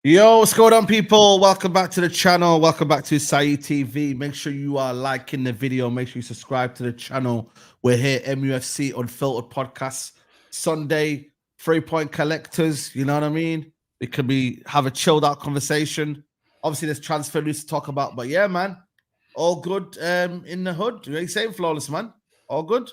Yo, what's going on, people? Welcome back to the channel. Welcome back to Saeed TV. Make sure you are liking the video. Make sure you subscribe to the channel. We're here, MUFC Unfiltered Podcast. Sunday, 3-point collectors. You know what I mean? We could have a chilled out conversation. Obviously, there's transfer news to talk about. But yeah, man, all good in the hood. What are you saying, Flawless, man? All good?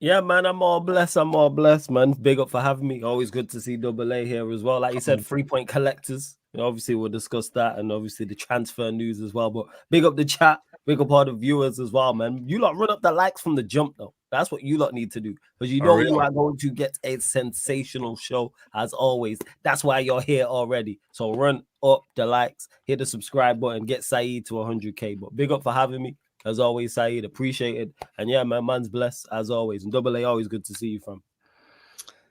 Yeah, man, I'm all blessed, man. Big up for having me. Always good to see Double A here as well. Like you said, 3-point collectors. Obviously, we'll discuss that and obviously the transfer news as well. But big up the chat, big up all the viewers as well, man. You lot run up the likes from the jump, though. That's what you lot need to do. Because you know you are going to get a sensational show, as always. That's why you're here already. So run up the likes, hit the subscribe button, get Saeed to 100K. But big up for having me. As always, Saeed, appreciated. And yeah, man, man's blessed as always. And Double A, always good to see you, fam.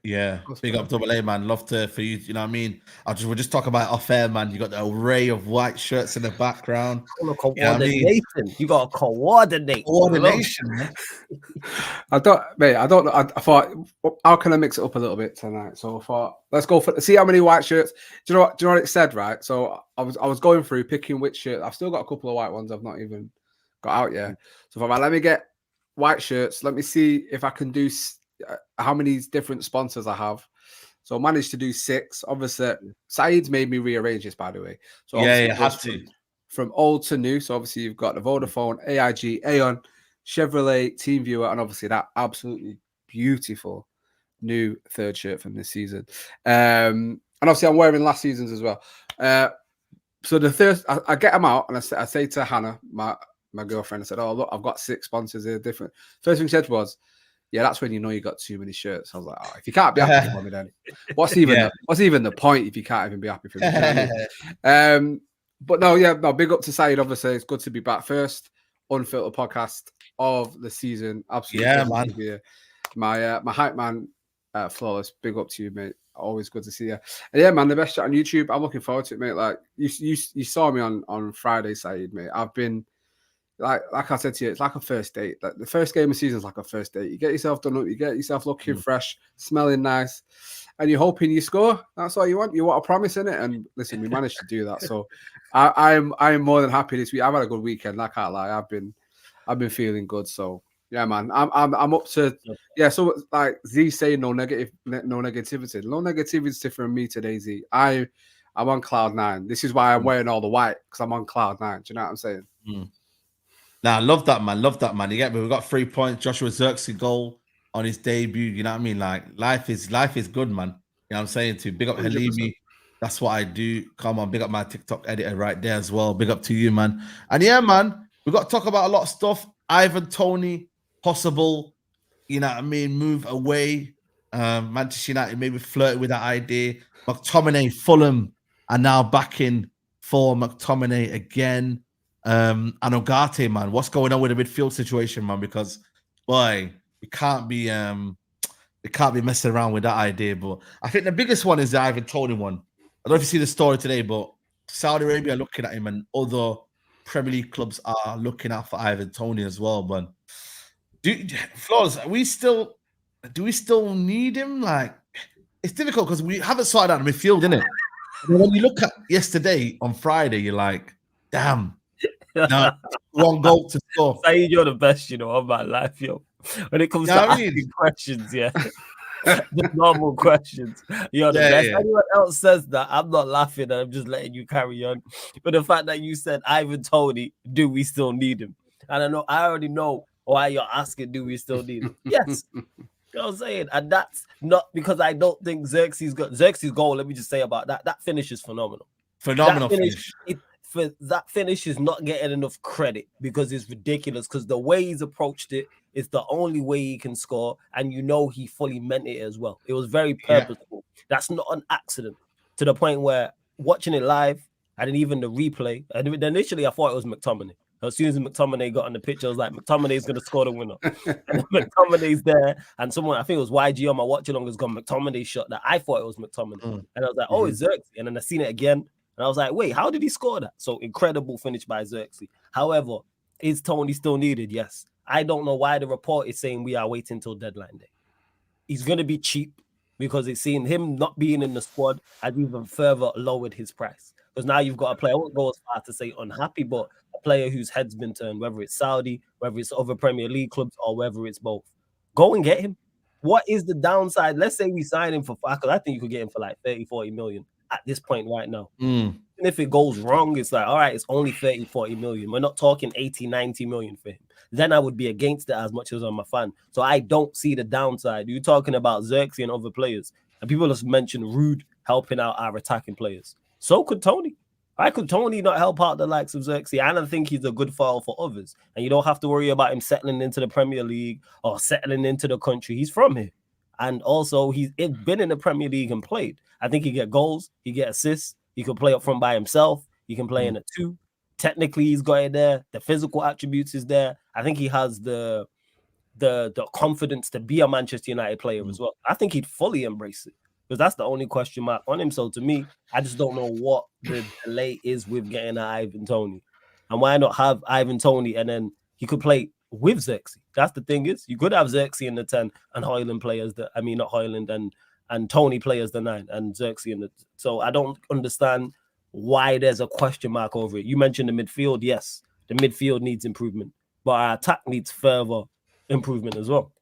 Yeah, big up Double A, man. Love for you. You know what I mean? We'll just talk about off air, man. You got the array of white shirts in the background. Coordination. You got to coordinate. Coordination, man. I don't know. I thought, how can I mix it up a little bit tonight? So I thought, let's go for see how many white shirts. Do you know what it said, right? So I was going through picking which shirt. I've still got a couple of white ones. I've not even got out yet. So if I let me get white shirts, let me see if I can do how many different sponsors I have. So I managed to do 6. Obviously, Saeed's made me rearrange this, by the way. So yeah, have to. From old to new. So obviously you've got the Vodafone, AIG, Aon, Chevrolet, TeamViewer, and obviously that absolutely beautiful new 3rd shirt from this season. And obviously I'm wearing last season's as well. So the first, I get them out and I say to Hannah, my girlfriend, I said, "Oh, look, I've got 6 sponsors here, different." First thing she said was, "Yeah, that's when you know you got too many shirts." I was like, "Oh, if you can't be happy for me, then what's even the point if you can't even be happy for me?" You know what I mean? But no, big up to Saeed. Obviously, it's good to be back. First Unfiltered podcast of the season. Absolutely, yeah, man. My hype man, Flawless. Big up to you, mate. Always good to see you. And yeah, man, the best chat on YouTube. I'm looking forward to it, mate. Like you saw me on Friday, Saeed, mate. I've been. Like I said to you, it's like a first date. Like the first game of season is like a first date. You get yourself done up, you get yourself looking fresh, smelling nice, and you're hoping you score. That's all you want. You want a promise in it. And listen, we managed to do that. So I am more than happy this week. I've had a good weekend. I can't lie. I've been feeling good. So yeah, man. I'm up to So like Z saying no negativity. No negativity from me today, Z. I'm on cloud 9. This is why I'm wearing all the white, because I'm on cloud 9. Do you know what I'm saying? Now, love that, man. Love that, man. You get me? We got 3 points. Joshua Zirkzee goal on his debut. You know what I mean? Like, life is good, man. You know what I'm saying? To big up 100%. Halimi. That's what I do. Come on, big up my TikTok editor right there as well. Big up to you, man. And yeah, man, we got to talk about a lot of stuff. Ivan Toney, possible, you know what I mean, move away. Manchester United maybe flirting with that idea. Mctominay, Fulham are now backing for Mctominay again. And Ugarte, man, what's going on with the midfield situation, man? Because boy, we can't be messing around with that idea. But I think the biggest one is the Ivan Toney one. I don't know if you see the story today, but Saudi Arabia are looking at him, and other Premier League clubs are looking out for Ivan Toney as well. But Flawless, do we still need him? Like, it's difficult because we haven't sorted out the midfield, innit? When you look at yesterday on Friday, you're like, damn. No, wrong goal to score. Saeed, you're the best, of my life, yo. When it comes to asking questions, the normal questions, you're the best. Anyone else says that, I'm not laughing and I'm just letting you carry on. But the fact that you said Ivan Toney, do we still need him? And I already know why you're asking, do we still need him? Yes. You know what I'm saying? And that's not because I don't think Zirkzee's goal, let me just say about that. That finish is phenomenal. Phenomenal finish. For that finish is not getting enough credit because it's ridiculous, because the way he's approached it is the only way he can score, and he fully meant it as well. It was very purposeful. That's not an accident, to the point where watching it live and even the replay, and initially I thought it was Mctominay. As soon as Mctominay got on the pitch, I was like, McTominay's going to score the winner. And McTominay's there, and someone, I think it was YG on my watch along, has gone Mctominay shot that I thought it was McTominay. And I was like, oh, it's Zirkzee. And then I seen it again. And I was like, wait, how did he score that? So incredible finish by Zirkzee. However, is Toney still needed? Yes. I don't know why the report is saying we are waiting till deadline day. He's going to be cheap. because it's seen him not being in the squad has even further lowered his price. Because now you've got a player, I won't go as far to say unhappy, but a player whose head's been turned, whether it's Saudi, whether it's other Premier League clubs, or whether it's both. Go and get him. What is the downside? Let's say we sign him for, because I think you could get him for like 30, 40 million at this point right now. And if it goes wrong, it's like, all right, it's only 30, 40 million. We're not talking 80, 90 million for him. Then I would be against it as much as I'm a fan. So I don't see the downside. You're talking about Zirkzee and other players. And people just mentioned Rude helping out our attacking players. So could Toney. Why could Toney not help out the likes of Zirkzee? And I think he's a good foul for others. And you don't have to worry about him settling into the Premier League or settling into the country. He's from here. And also, he's been in the Premier League and played. I think he get goals. He get assists. He can play up front by himself. He can play in a 2. Technically, he's got it there. The physical attributes is there. I think he has the confidence to be a Manchester United player as well. I think he'd fully embrace it, because that's the only question mark on him. So to me, I just don't know what the delay is with getting Ivan Toney. And why not have Ivan Toney and then he could play with Zirkzee? That's the thing is, you could have Zirkzee in the 10 and Højlund players, not Højlund and Toney players the 9 and Zirkzee in the... So I don't understand why there's a question mark over it. You mentioned the midfield. Yes, the midfield needs improvement, but our attack needs further improvement as well.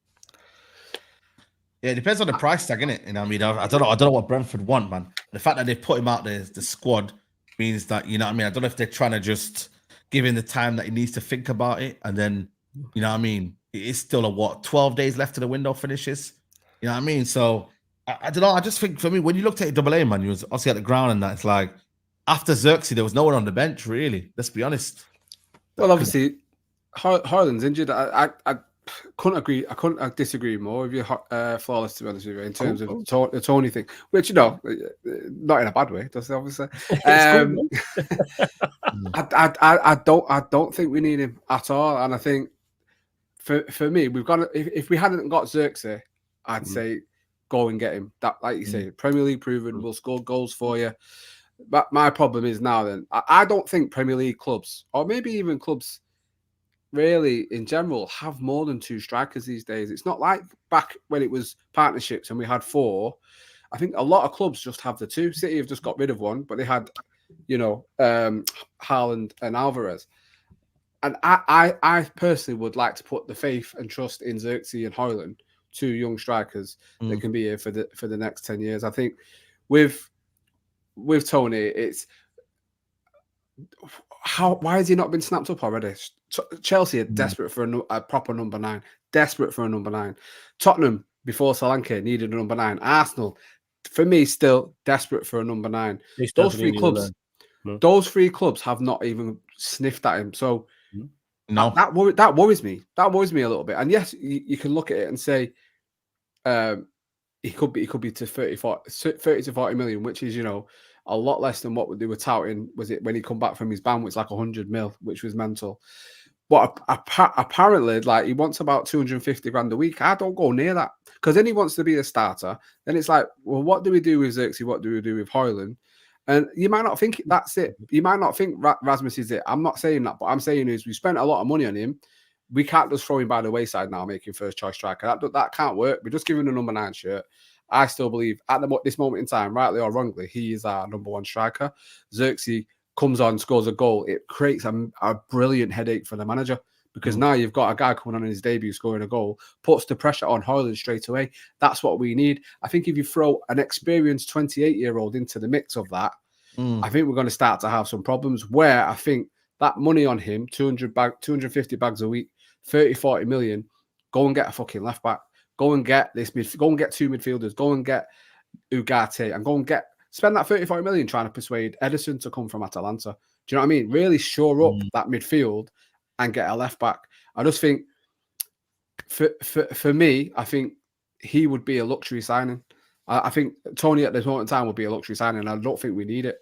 Yeah, it depends on the price tag, innit? You know what I mean? I don't know what Brentford want, man. The fact that they put him out there, the squad, means that, you know what I mean? I don't know if they're trying to just give him the time that he needs to think about it, and then, you know what I mean? It is still 12 days left to the window finishes. You know what I mean? So I don't know. I just think, for me, when you looked at AA, man, you was obviously at the ground, and that it's like, after Zirkzee, there was no one on the bench, really. Let's be honest. Well, obviously, Højlund's injured. I couldn't agree. I couldn't disagree more with you, Flawless, to be honest with you, in terms of the Toney thing, which, you know, not in a bad way, does it, obviously. I don't think we need him at all. And I think for me, we've got to, if we hadn't got Zirkzee, I'd say go and get him. That, like you say, Premier League proven, will score goals for you. But my problem is now, then, I don't think Premier League clubs, or maybe even clubs really in general, have more than 2 strikers these days. It's not like back when it was partnerships and we had 4. I think a lot of clubs just have the 2. City have just got rid of one, but they had, you know, Haaland and Alvarez. And I personally would like to put the faith and trust in Zirkzee and Højlund, 2 young strikers that can be here for the next 10 years. I think with Toney, it's why has he not been snapped up already? Chelsea are desperate for a proper number 9. Desperate for a number 9. Tottenham, before Solanke, needed a number 9. Arsenal, for me, still desperate for a number 9. Those 3 clubs have not even sniffed at him. So that worries me. That worries me a little bit. And yes, you can look at it and say he could be to 30 to 40 million, which is, you know, a lot less than what they were touting. Was it when he come back from his ban, which was like 100 mil, which was mental. But apparently, like, he wants about 250 grand a week. I don't go near that, because then he wants to be a starter. Then it's like, well, what do we do with Zirkzee? What do we do with Højlund? And you might not think that's it. You might not think Rasmus is it. I'm not saying that, but I'm saying is we spent a lot of money on him. We can't just throw him by the wayside now, making first choice striker. That can't work. We're just giving him a number 9 shirt. I still believe at this moment in time, rightly or wrongly, he is our number 1 striker. Zirkzee comes on, scores a goal. It creates a brilliant headache for the manager, because now you've got a guy coming on in his debut scoring a goal, puts the pressure on Højlund straight away. That's what we need. I think if you throw an experienced 28-year-old into the mix of that, I think we're going to start to have some problems, where I think that money on him, 250 bags a week, 30, 40 million, go and get a fucking left back. Go and get go and get 2 midfielders. Go and get Ugarte, and go and spend that 30, 40 million trying to persuade Edison to come from Atalanta. Do you know what I mean? Really shore up that midfield and get a left back. I just think, for me, I think he would be a luxury signing. I think Toney at this moment in time would be a luxury signing. I don't think we need it.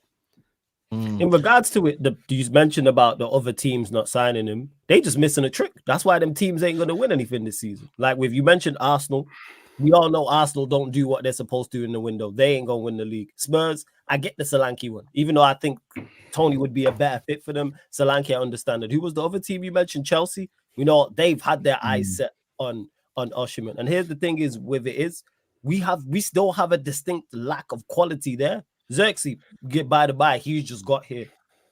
In regards to it, you mentioned about the other teams not signing him. They just missing a trick. That's why them teams ain't going to win anything this season. Like, you mentioned Arsenal. We all know Arsenal don't do what they're supposed to do in the window. They ain't going to win the league. Spurs, I get the Solanke one. Even though I think Toney would be a better fit for them, Solanke, I understand it. Who was the other team you mentioned? Chelsea. You know, they've had their eyes set on Osimhen. And here's the thing is with it is, we still have a distinct lack of quality there. Zirkzee, get by the by, he's just got here.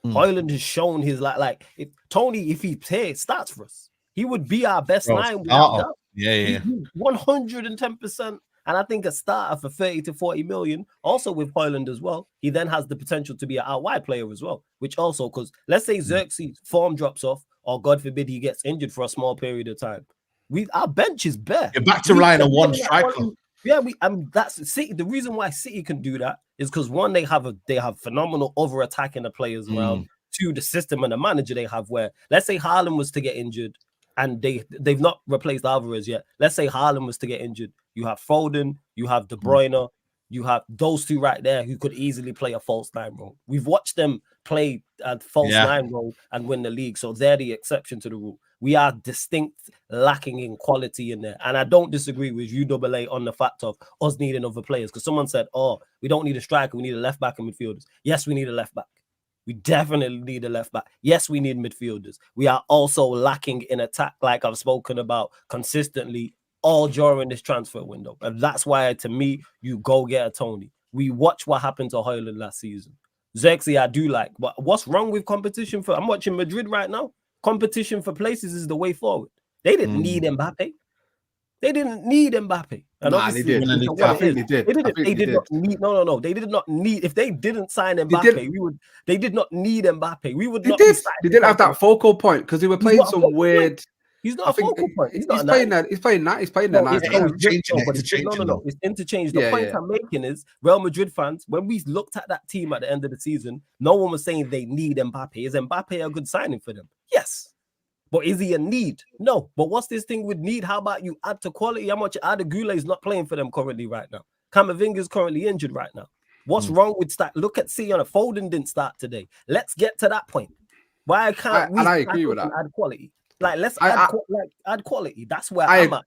Højlund has shown his like if Toney, if he starts for us, he would be our best nine without doubt. Yeah. 110%. And I think a starter for 30 to 40 million, also with Højlund as well, he then has the potential to be an out wide player as well. Which also, because let's say Zirkzee's form drops off, or God forbid he gets injured for a small period of time, our bench is bare. You're back to relying on one striker. Yeah, that's City. The reason why City can do that is because one, they have phenomenal over attacking the players around. Two, the system and the manager they have. Where let's say Haaland was to get injured, and they've not replaced Alvarez yet. Let's say Haaland was to get injured, you have Foden, you have De Bruyne, you have those two right there who could easily play a false nine role. We've watched them play a false nine role and win the league, so they're the exception to the rule. We are distinct, lacking in quality in there. And I don't disagree with UAA on the fact of us needing other players. Because someone said, oh, we don't need a striker, we need a left back and midfielders. Yes, we need a left back. We definitely need a left back. Yes, we need midfielders. We are also lacking in attack, like I've spoken about consistently all during this transfer window. And that's why, to me, you go get a Toney. We watch what happened to Højlund last season. Zirkzee, I do like. But what's wrong with competition I'm watching Madrid right now. Competition for places is the way forward. They didn't need Mbappe. They didn't need Mbappe. And they did. I think they did. They did not need. No. They did not need. If they didn't sign Mbappe, they did not need Mbappe. We would not. They didn't have that focal point because they were playing some weird. He's not a focal point. He's playing that. He's playing that. No. It's interchange. The point I'm making is Real Madrid fans, when we looked at that team at the end of the season, no one was saying they need Mbappe. Is Mbappe a good signing for them? Yes. But is he a need? No. But what's this thing with need? How about you add to quality? How much Goulet is not playing for them currently right now? Camavinga is currently injured right now. What's wrong with start? Look at Sion. Foden didn't start today. Let's get to that point. Why can't we? And I agree with that. Add quality. Like let's add quality. That's where I'm at.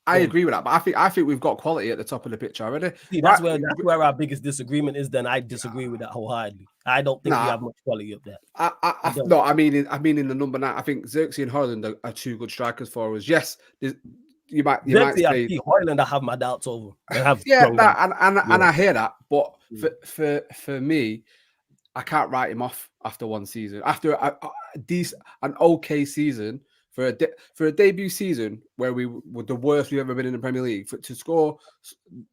I agree with that, but I think we've got quality at the top of the pitch already. See, that's where our biggest disagreement is. Then I disagree with that wholeheartedly. I don't think we have much quality up there. I mean in the number 9, I think Zirkzee and Højlund are two good strikers for us. Yes, you might say Højlund. I have my doubts over. And I hear that, but for me, I can't write him off after one season. After an okay season. For a debut season where we were the worst we've ever been in the Premier League, to score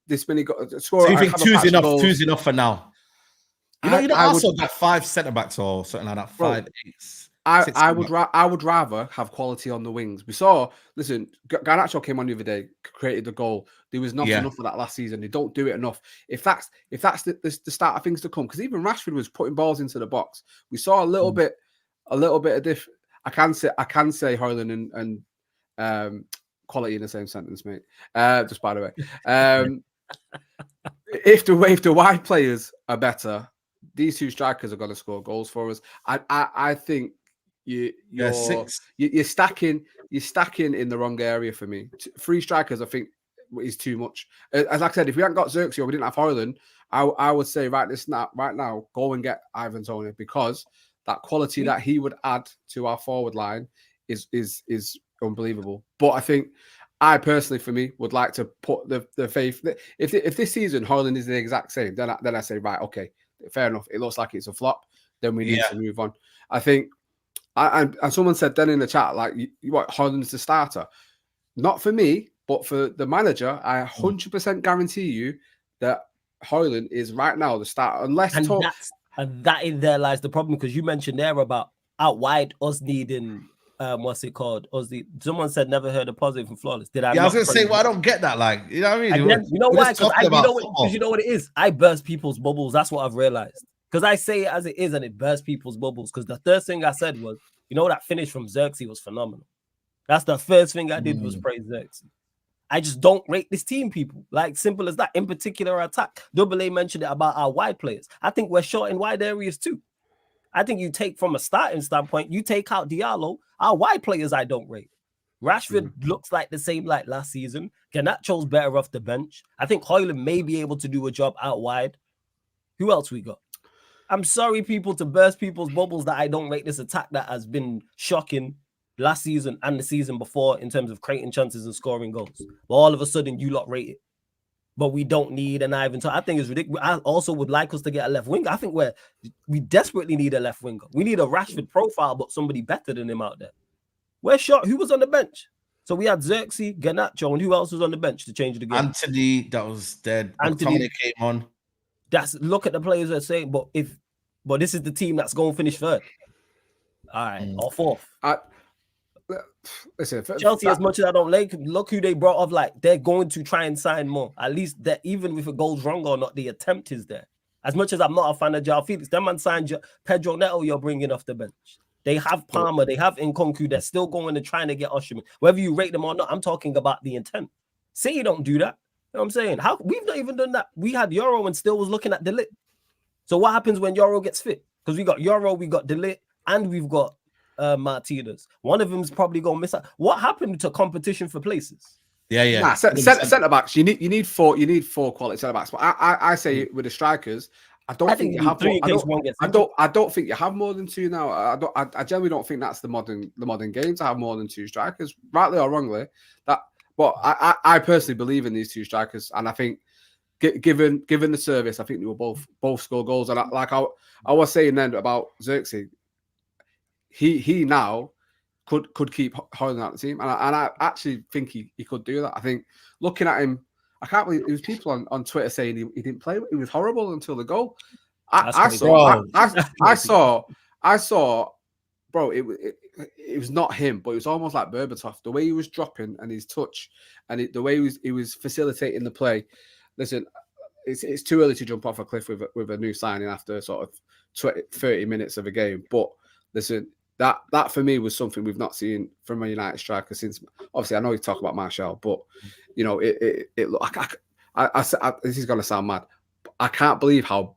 this many goals. So you think two's enough for now? You also got 5 centre backs or something like that. 5, 8. I would rather have quality on the wings. We saw. Listen, Garnacho came on the other day, created the goal. There was not enough of that last season. They don't do it enough. If that's the start of things to come, because even Rashford was putting balls into the box. We saw a little bit of difference. I can say Højlund and quality in the same sentence, mate. Just by the way, if the wide players are better, these two strikers are going to score goals for us. I think you're stacking in the wrong area for me. 3 strikers, I think, is too much. As I said, if we hadn't got Zirkzee or we didn't have Højlund, I would say right now, go and get Ivan Toney, because that quality that he would add to our forward line is unbelievable. But I personally, for me, would like to put the faith that if this season Højlund is the exact same, then I say, right, okay, fair enough. It looks like it's a flop. Then we need to move on. I think, and someone said then in the chat, like, what, Højlund's the starter? Not for me, but for the manager. I 100% guarantee you that Højlund is right now the starter, And that in there lies the problem, because you mentioned there about out wide us needing what's it called? Someone said never heard a positive from Flawless. Did I? Yeah, I was gonna say, well, I don't get that. Like, you know what I mean? Then, you know why? Because you know what it is. I burst people's bubbles. That's what I've realized. Because I say it as it is, and it bursts people's bubbles. Because the first thing I said was, that finish from Zirkzee was phenomenal. That's the first thing I did was praise Zirkzee. I just don't rate this team, people. Like, simple as that. In particular, attack. Double A mentioned it about our wide players. I think we're short in wide areas too. I think you take from a starting standpoint, you take out Diallo, our wide players I don't rate. Rashford looks like the same like last season. Garnacho's better off the bench. I think Højlund may be able to do a job out wide. Who else we got? I'm sorry, people, to burst people's bubbles that I don't rate this attack that has been shocking last season and the season before in terms of creating chances and scoring goals. But all of a sudden, you lot rate it. but we don't need an Ivan. So I think it's ridiculous. I also would like us to get a left winger. I think we desperately need a left winger. We need a Rashford profile, but somebody better than him out there. Where's Shot? Who was on the bench? So we had Zirkzee, Garnacho, and who else was on the bench to change the game? Anthony, that was dead. Mctominay came on. Look at the players that are saying, but this is the team that's going to finish third. All right, or fourth. Listen, Chelsea, as much as I don't like, look who they brought up. Like, they're going to try and sign more. At least that, even if it goes wrong or not, the attempt is there. As much as I'm not a fan of João Felix, that man signed Pedro Neto. You're bringing off the bench. They have Palmer, they have Nkunku. They're still going and trying to get Osimhen. Whether you rate them or not, I'm talking about the intent. Say you don't do that. You know what I'm saying? We've not even done that. We had Euro and still was looking at the Ligt. So what happens when Euro gets fit? Because we got Euro, we got the Ligt, and we've got Martinez. One of them's probably gonna miss out. What happened to competition for places? Yeah. Nah, centre backs. You need four quality centre backs. But I say with the strikers, I don't think you have three. I don't think you have more than two now. I generally don't think that's the modern game to have more than two strikers, rightly or wrongly. But I personally believe in these two strikers, and I think given the service, I think they will both score goals. And I was saying then about Zirkzee, he now could keep holding out the team, and I actually think he could do that. I think looking at him, I can't believe there was people on Twitter saying he didn't play. He was horrible until the goal. I saw, bro. It was not him, but it was almost like Berbatov. The way he was dropping and his touch, and the way he was facilitating the play. Listen, it's too early to jump off a cliff with a new signing after sort of 30 minutes of a game. But listen, that for me was something we've not seen from a United striker since. Obviously, I know you talk about Martial, but you know it this is gonna sound mad. But I can't believe how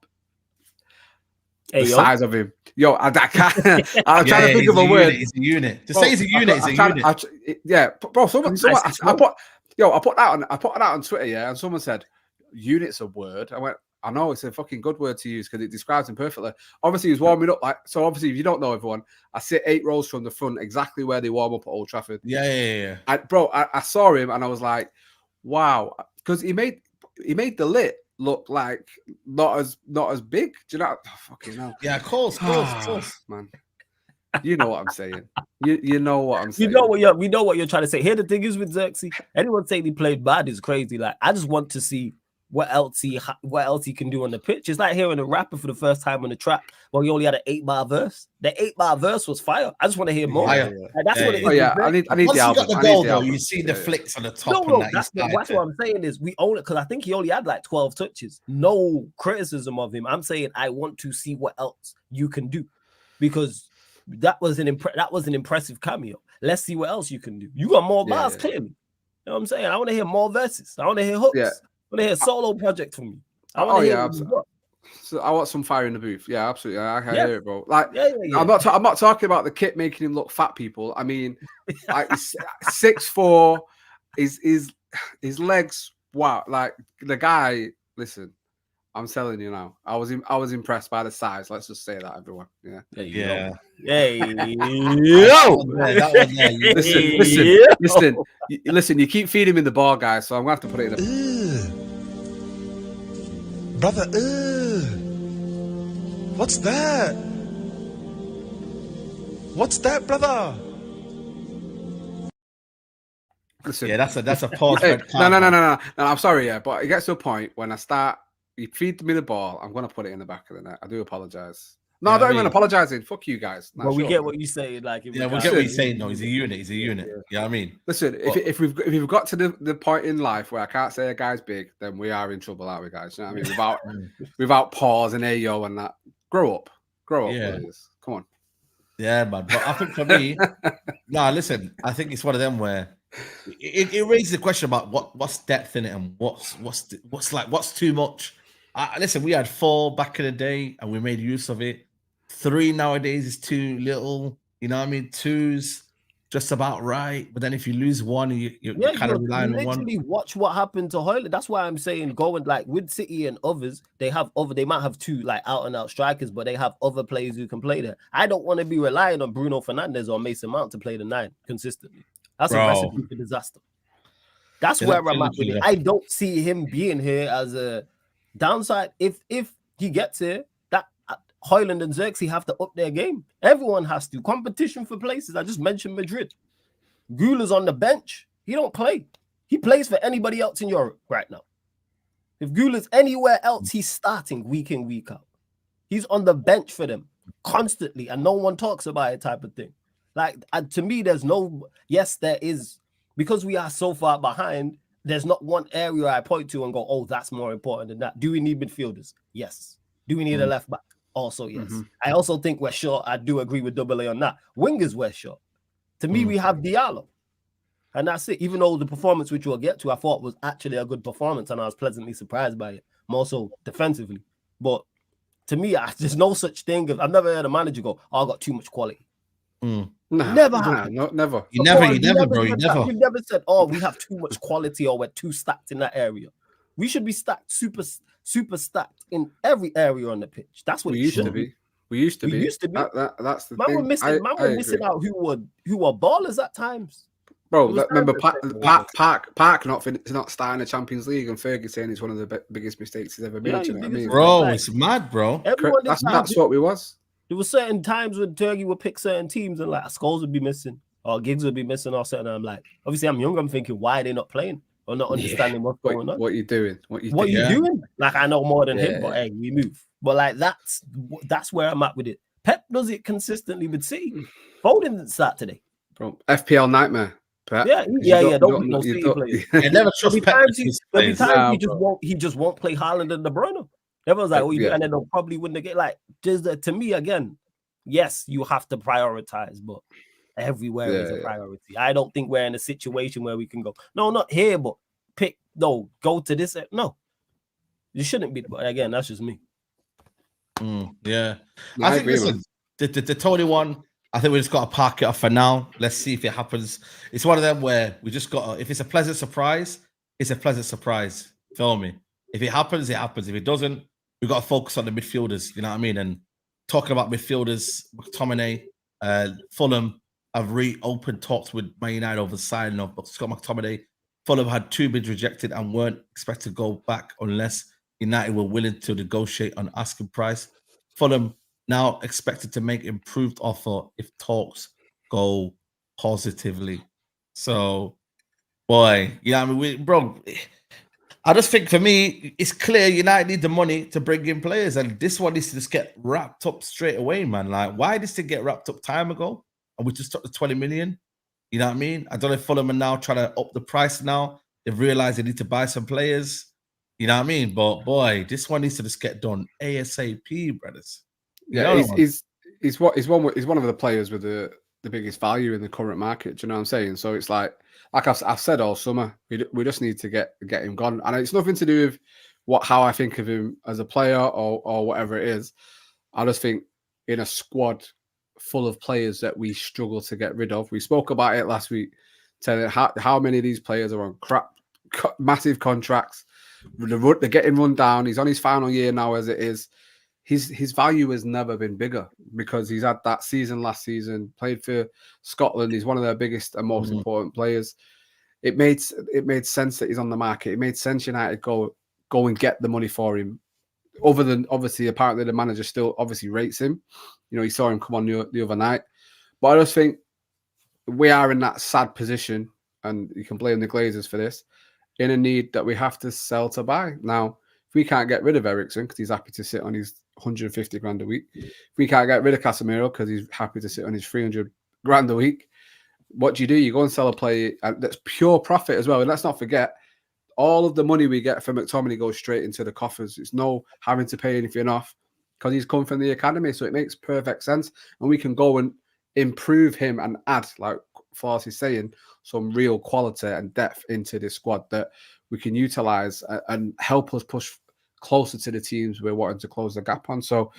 the size of him. Yo, I can't. I'm trying to think of a word. It's a unit. Just say he's a unit. It's a unit. Yeah, bro. Someone I put that on Twitter. Yeah, and someone said, "Unit's a word." I went, I know it's a fucking good word to use because it describes him perfectly. Obviously, he's warming up so. Obviously, if you don't know everyone, I sit 8 rows from the front, exactly where they warm up at Old Trafford. Yeah. I saw him and I was like, wow, because he made the Ligt look like not as big. Do you know? Oh, fucking hell. Yeah, of course, man. You know what I'm saying. You know what I'm saying. We know what you're trying to say. Here, the thing is with Zirkzee, anyone saying he played bad is crazy. Like, I just want to see what else he can do on the pitch. It's like hearing a rapper for the first time on the track. Well, he only had an 8-bar verse. The 8-bar verse was fire. I just want to hear more. Yeah. And that's what it is. Oh yeah, I need Once the album. Once you got the goal, though, you see the flicks on the top. No, that's what I'm saying is we own it because I think he only had like 12 touches. No criticism of him. I'm saying I want to see what else you can do because that was an impressive cameo. Let's see what else you can do. You got more bars, clearly. You know what I'm saying? I want to hear more verses. I want to hear hooks. Yeah. I want to hear a solo project from you. So I want some fire in the booth. Yeah, absolutely. I can hear it, bro. Like, I'm not talking about the kit making him look fat, people. I mean, like 6'4", his legs. Wow, like the guy. Listen, I'm telling you now. I was impressed by the size. Let's just say that, everyone. Yeah. Hey, Listen. You keep feeding me the ball, guys. So I'm gonna have to put it in. Brother, what's that? What's that, brother? Listen, yeah, that's a pause. Hey, no. I'm sorry, but it gets to a point when you feed me the ball, I'm gonna put it in the back of the net. I do apologize. No, I don't even apologizing. Fuck you guys. Well, we get what you say. Like, we get what you're saying. No, he's a unit. He's a unit. Yeah. You know what I mean? Listen, if we've got to the point in life where I can't say a guy's big, then we are in trouble, aren't we, guys? You know what I mean? Without pause and ayo and that. Grow up. Yeah. Please. Come on. Yeah, man. But I think for me, listen. I think it's one of them where it raises the question about what's depth in it and what's too much. Listen, we had 4 back in the day and we made use of it. 3 nowadays is too little. You know what I mean? 2's just about right. But then if you lose 1, you're kind of relying on 1. Literally watch what happened to Højlund. That's why I'm saying going like with City and others, they might have 2 like out and out strikers, but they have other players who can play there. I don't want to be relying on Bruno Fernandes or Mason Mount to play the 9 consistently. That's a recipe for disaster. That's They're where not I'm at with it. clinical I don't see him being here as a downside. If he gets here, that Højlund and Zirkzee have to up their game. Everyone has to. Competition for places. I just mentioned Madrid. Güler's on the bench. He don't play. He plays for anybody else in Europe right now. If Güler's anywhere else, he's starting week in, week out. He's on the bench for them constantly, and no one talks about it type of thing. Like, to me, there's no, yes, there is, because we are so far behind, there's not one area I point to and go, oh, that's more important than that. Do we need midfielders? Yes. Do we need a left back? Also, yes. I also think we're short. I do agree with Double A on that. Wingers, we're short. To me, we have Diallo. And that's it. Even though the performance, which we'll get to, I thought was actually a good performance, and I was pleasantly surprised by it, more so defensively. But to me, there's no such thing. I've never heard a manager go, oh, I got too much quality. Never happened. Never. You never, bro. You've never said, oh, we have too much quality or we're too stacked in that area. We should be stacked, super stacked in every area on the pitch. That's what we used to be. We used to be. That's the thing. We're missing out who were ballers at times. Bro, remember Park not starting the Champions League, and Fergie saying it's one of the biggest mistakes he's ever made. Yeah, you know what I mean? Bro, it's mad, bro. That's what we was. There were certain times when Turkey would pick certain teams and like Scholes would be missing or Giggs would be missing or something. And I'm like, obviously I'm young. I'm thinking, why are they not playing or not understanding what's going on? What you doing? What you doing? Like, I know more than him, but hey, we move. But like that's where I'm at with it. Pep does it consistently with City. Foden didn't start today. Bro, FPL nightmare. Pep. Yeah. Don't be no City players. I never trust Pep. He just won't play Haaland and De Bruyne. Everyone's like, and then they'll probably win the game. Like, just to me, again, yes, you have to prioritize, but everywhere is a priority. I don't think we're in a situation where we can go, no, not here, but go to this. No, you shouldn't be. But again, that's just me. Yeah. I think listen, the Toney one, I think we just got to park it off for now. Let's see if it happens. It's one of them where we just got to, if it's a pleasant surprise, it's a pleasant surprise. Feel me? If it happens, it happens. If it doesn't, we got to focus on the midfielders. You know what I mean? And talking about midfielders, Mctominay, Fulham have reopened talks with Man United over signing of Scott McTominay. Fulham had 2 bids rejected and weren't expected to go back unless United were willing to negotiate on asking price. Fulham now expected to make improved offer if talks go positively. So, boy, yeah, I mean, I just think for me, it's clear United need the money to bring in players, and this one needs to just get wrapped up straight away, man. Like, why did it get wrapped up time ago? And we just took the 20 million. You know what I mean? I don't know if Fulham are now trying to up the price now. They've realized they need to buy some players. You know what I mean? But boy, this one needs to just get done ASAP, brothers. Yeah, he's one of the players with the biggest value in the current market. Do you know what I'm saying? So it's like I've said all summer, we just need to get him gone, and it's nothing to do with how I think of him as a player or whatever it is. I just think in a squad full of players that we struggle to get rid of. We spoke about it last week, telling how many of these players are on massive contracts. They're getting run down. He's on his final year now, as it is. His value has never been bigger because he's had that season last season, played for Scotland. He's one of their biggest and most important players. It made sense that he's on the market. It made sense United go and get the money for him. Other than, obviously, apparently the manager still obviously rates him. You know, he saw him come on the other night. But I just think we are in that sad position, and you can blame the Glazers for this, in a need that we have to sell to buy. Now, if we can't get rid of Eriksen because he's happy to sit on his 150 grand a week, if we can't get rid of Casemiro because he's happy to sit on his 300 grand a week, what do? You go and sell a player that's pure profit as well. And let's not forget, all of the money we get from McTominay goes straight into the coffers. It's no having to pay anything off because he's come from the academy. So it makes perfect sense. And we can go and improve him and add, like Force is saying, some real quality and depth into this squad that we can utilize and help us push closer to the teams we're wanting to close the gap on. So,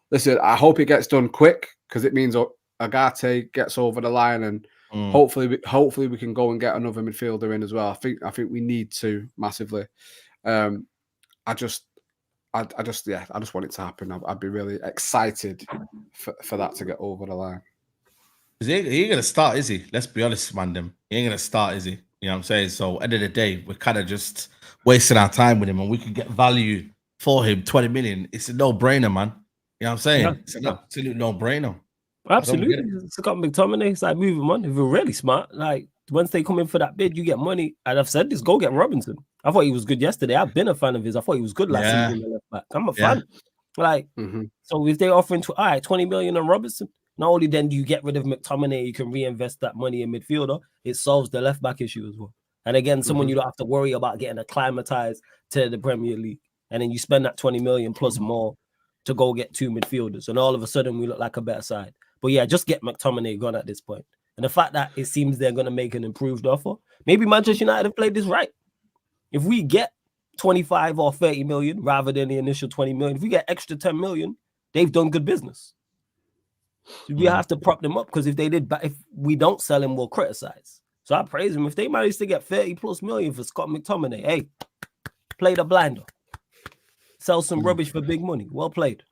listen, I hope it gets done quick because it means Ugarte gets over the line, and hopefully we can go and get another midfielder in as well. I think we need to massively. I just want it to happen. I'd be really excited for that to get over the line. He ain't gonna start, is he? Let's be honest, man. He ain't gonna start, is he? You know what I'm saying? So end of the day, we're kind of just wasting our time with him, and we can get value for him, 20 million. It's a no-brainer, man. You know what I'm saying? Yeah. It's an absolute no-brainer. Absolutely. It's got McTominay. It's like moving on. If you're really smart, like once they come in for that bid, you get money. And I've said this, go get Robinson. I thought he was good yesterday. I've been a fan of his. I thought he was good last season. The left back. I'm a fan. Like, so if they're offering 20 million on Robinson, not only then do you get rid of McTominay, you can reinvest that money in midfielder. It solves the left back issue as well. And again, someone you don't have to worry about getting acclimatized to the Premier League. And then you spend that 20 million plus more to go get 2 midfielders. And all of a sudden we look like a better side. But yeah, just get McTominay gone at this point. And the fact that it seems they're going to make an improved offer, maybe Manchester United have played this right. If we get 25 or 30 million rather than the initial 20 million, if we get extra 10 million, they've done good business. So we have to prop them up, because if we don't sell him, we'll criticize. So I praise him. If they manage to get 30 plus million for Scott McTominay, hey, play the blinder. Sell some rubbish for big money. Well played.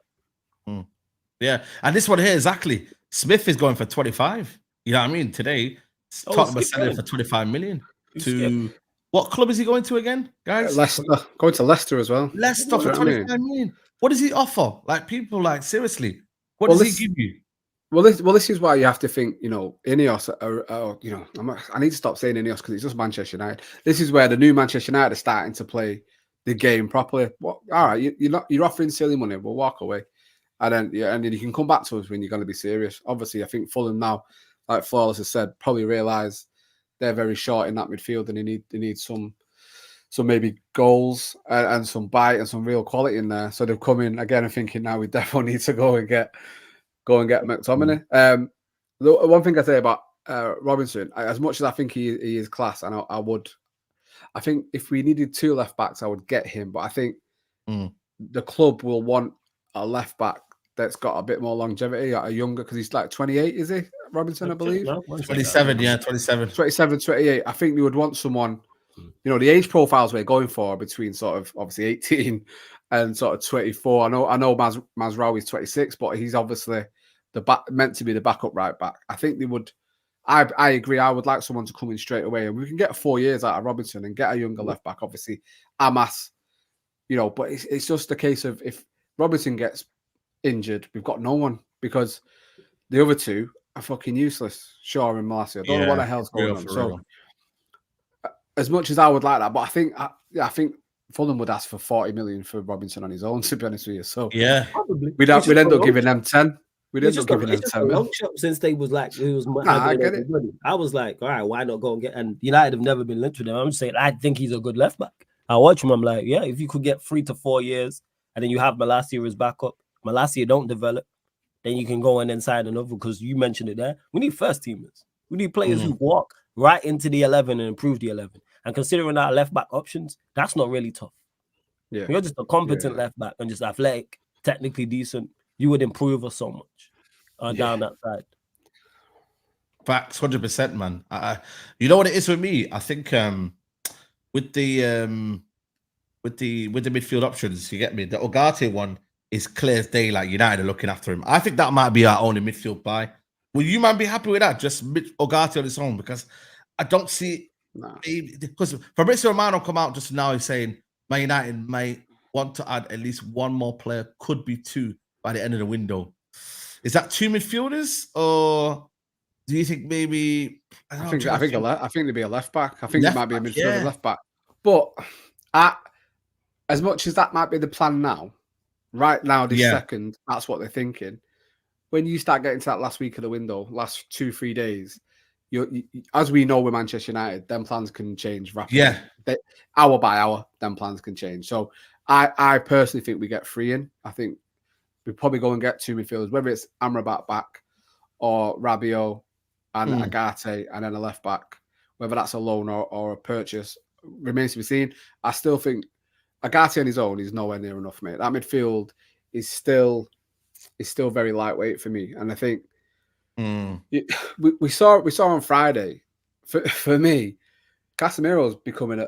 Yeah. And this one here, exactly. Smith is going for 25. You know what I mean? Today, Tottenham selling for 25 million. What club is he going to again, guys? Leicester. Going to Leicester as well. Leicester for 25 million. What does he offer? Like, people, like, seriously, what does he give you? Well, this is why you have to think, Ineos I need to stop saying Ineos because it's just Manchester United. This is where the new Manchester United are starting to play the game properly. All right, you're offering silly money, we'll walk away. And then you can come back to us when you're going to be serious. Obviously, I think Fulham now, like Flawless has said, probably realise they're very short in that midfield, and they need some maybe goals and some bite and some real quality in there. So they've come in again and thinking now we definitely need to go and get McTominay. The one thing I say about Robinson, as much as I think he is class, and I think if we needed 2 left backs, I would get him. But I think the club will want a left back that's got a bit more longevity, a younger, because he's like 28, is he, Robinson, I believe? 27, yeah, 27. 27, 28. I think they would want someone, the age profiles we're going for between sort of obviously 18 and sort of 24. I know Mazraoui is 26, but he's obviously meant to be the backup right back. I think they would. I agree. I would like someone to come in straight away, and we can get 4 years out of Robinson and get a younger left back. Obviously, Amas, but it's just a case of if Robinson gets injured, we've got no one, because the other 2 are fucking useless. Shaw and Marcy. I don't know what the hell's going on. So, as much as I would like that, but I think Fulham would ask for 40 million for Robinson on his own, to be honest with you. So yeah, we'd end up giving them 10. We didn't end up giving them 10 million. Since they was like, I get it. I was like, all right, why not go and get? And United have never been linked with him. I'm just saying, I think he's a good left back. I watch him. I'm like, yeah, if you could get 3 to 4 years, and then you have Malacia as backup. Malacia don't develop, then you can go and then sign another, because you mentioned it there. We need first teamers. We need players who walk right into the 11 and improve the 11. And considering our left back options, that's not really tough. Yeah, you're just a competent left back and just athletic, technically decent. You would improve us so much down that side. Facts, 100%, man. You know what it is with me? I think with the midfield options, you get me. The Ugarte one is clear as day. Like, United are looking after him. I think that might be our only midfield buy. Will you man be happy with that? Just Ugarte on its own, because I don't see. Because Fabrizio Romano come out just now, he's saying Man United might want to add at least 1 more player, could be 2 by the end of the window. Is that 2 midfielders, or do you think maybe? I think there'd be a left back. I think it might be a midfielder left back. But as much as that might be the plan now, right now, this second, that's what they're thinking. When you start getting to that last week of the window, last 2-3 days, as we know with Manchester United, them plans can change rapidly. Yeah, hour by hour, them plans can change. So I personally think we get 3 in. I think we probably go and get 2 midfielders, whether it's Amrabat back or Rabiot and Ugarte, and then a left back. Whether that's a loan or a purchase remains to be seen. I still think Ugarte on his own is nowhere near enough, mate. That midfield is still very lightweight for me, and I think we saw on Friday. For me, Casemiro's becoming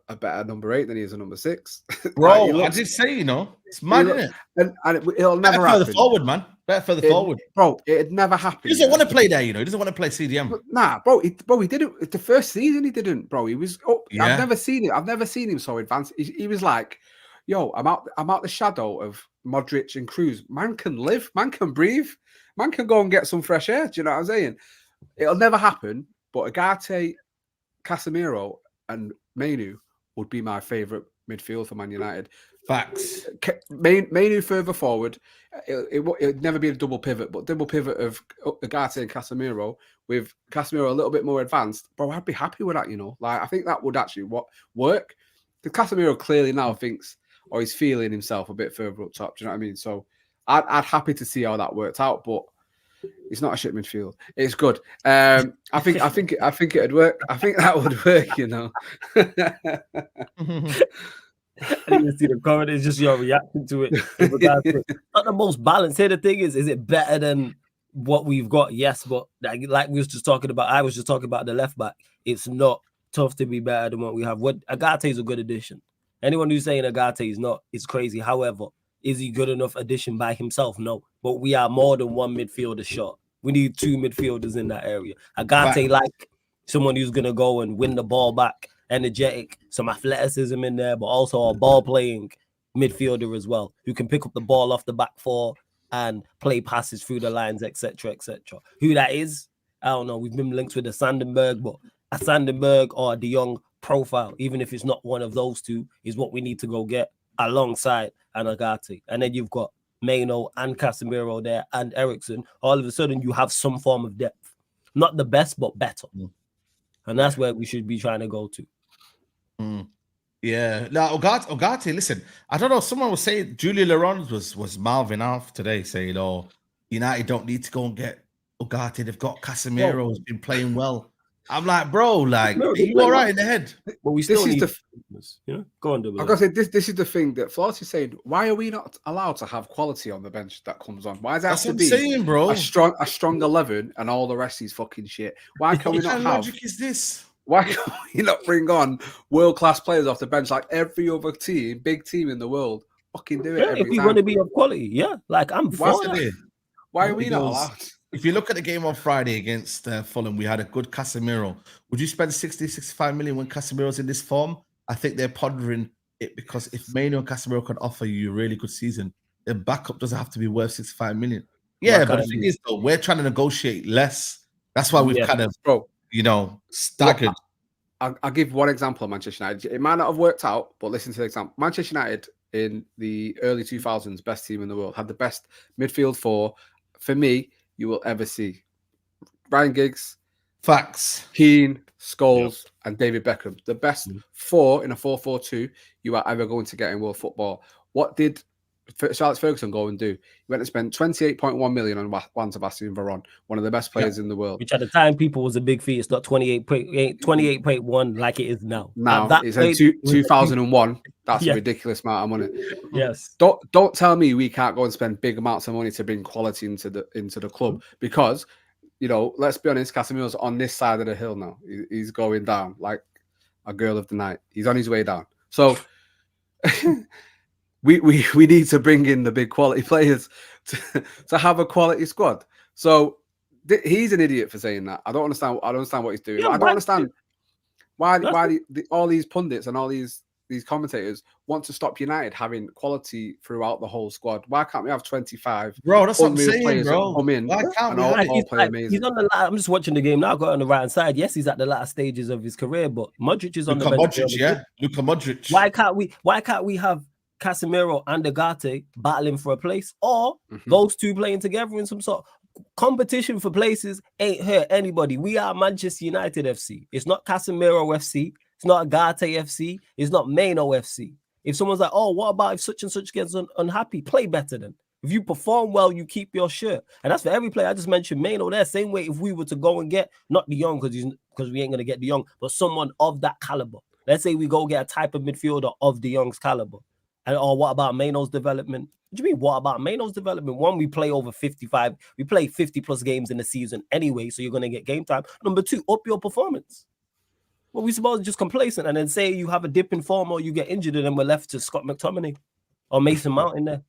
a better number 8 than he is a number 6. Bro, Like, I did say, it's mad, isn't it? And it'll never Better happen. further forward, man. Better further forward. Bro, it'd never happen. He doesn't want to play there, He doesn't want to play CDM. Nah, bro, he didn't. The first season he didn't, bro. He was. Yeah. I've never seen him so advanced. He was like, "Yo, I'm out the shadow of Modric and Kroos. Man can live. Man can breathe. Man can go and get some fresh air." Do you know what I'm saying? It'll never happen. But Ugarte, Casemiro, and Mainu would be my favourite midfield for Man United. Facts. Mainu further forward. It'd never be a double pivot, but double pivot of Ugarte and Casemiro with Casemiro a little bit more advanced. Bro, I'd be happy with that, Like, I think that would actually work. Because Casemiro clearly now thinks, or he's feeling himself a bit further up top. Do you know what I mean? So I'd happy to see how that worked out, but it's not a shit midfield. It's good. I think it'd work. I think that would work, I didn't even see the comment. It's just your reaction to it. Not the most balanced. Here, the thing is it better than what we've got? Yes, but like we was just talking about, I was just talking about the left back. It's not tough to be better than what we have. Ugarte is a good addition. Anyone who's saying Ugarte is not, it's crazy. However, is he good enough addition by himself? No. But we are more than one midfielder short. We need 2 midfielders in that area. Ugarte, like someone who's gonna go and win the ball back. Energetic, some athleticism in there, but also a ball-playing midfielder as well, who can pick up the ball off the back 4 and play passes through the lines, etc., etc. Who that is, I don't know. We've been linked with a Sandenberg, but a Sandenberg or a De Jong profile, even if it's not one of those two, is what we need to go get alongside an Ugarte. And then you've got Maino and Casemiro there and Eriksen. All of a sudden, you have some form of depth. Not the best, but better. And that's where we should be trying to go to. Yeah. Now, Ugarte, listen, I don't know. Someone was saying, Julia Laurent was mouthing off today saying, United don't need to go and get Ugarte. They've got Casemiro who's been playing well. I'm like, bro, like, are you all right in the head? But we still need go on, Like I said, this is the thing that Flores is saying. Why are we not allowed to have quality on the bench that comes on? Why does it have to be saying, bro? a strong 11 and all the rest is fucking shit? Why can we not have? What logic is this? Why can't we not bring on world-class players off the bench like every other team, big team in the world? Fucking do it every if we time. want to be of quality, like I'm for Why are we not allowed? If you look at the game on Friday against Fulham, we had a good Casemiro. Would you spend 60, 65 million when Casemiro's in this form? I think they're pondering it because if Maino and Casemiro can offer you a really good season, their backup doesn't have to be worth 65 million. Yeah, but the thing is, though, we're trying to negotiate less. That's why we've kind of, staggered. I'll give one example of Manchester United. It might not have worked out, but listen to the example. Manchester United in the early 2000s, best team in the world, had the best midfield 4, for me, you will ever see. Ryan Giggs, Facts, Keane, Scholes, and David Beckham. The best 4 in a 4-4-2 you are ever going to get in world football. What did Alex Ferguson go and do? He went and spent 28.1 million on Juan Sebastian Veron, one of the best players in the world. Which at the time people was a big fee. It's not 28.1 like it is now. Now it's in 2001. That's a ridiculous amount of money. Yes. Don't tell me we can't go and spend big amounts of money to bring quality into the club because let's be honest, Casemiro's on this side of the hill now. He's going down like a girl of the night. He's on his way down. So we need to bring in the big quality players to have a quality squad. So he's an idiot for saying that. I don't understand what he's doing. I don't understand why all these pundits and all these commentators want to stop United having quality throughout the whole squad. Why can't we have 25? Bro, that's what I'm saying, bro. Come in Why can't we all play amazing? He's on the. I'm just watching the game now. Got on the right hand side. Yes, he's at the latter stages of his career, but Modric is on the bench. Luka Modric. Why can't we have Casemiro and Ugarte battling for a place, or those two playing together in some sort of competition for places? Ain't hurt anybody. We are Manchester United FC. It's not Casemiro FC. It's not Ugarte FC. It's not Maino FC. If someone's like, oh, what about if such and such gets unhappy? Play better then. If you perform well, you keep your shirt. And that's for every player. I just mentioned Maino there. Same way if we were to go and get, not De Jong, because we ain't going to get De Jong, but someone of that caliber. Let's say we go get a type of midfielder of De Jong's caliber. Or what about Maino's development? What do you mean, what about Maino's development? One, we play over 55. We play 50 plus games in the season anyway, so you're going to get game time. Number 2, up your performance. Well, we supposed to just complacent and then say you have a dip in form or you get injured and then we're left to Scott McTominay or Mason Mount in there.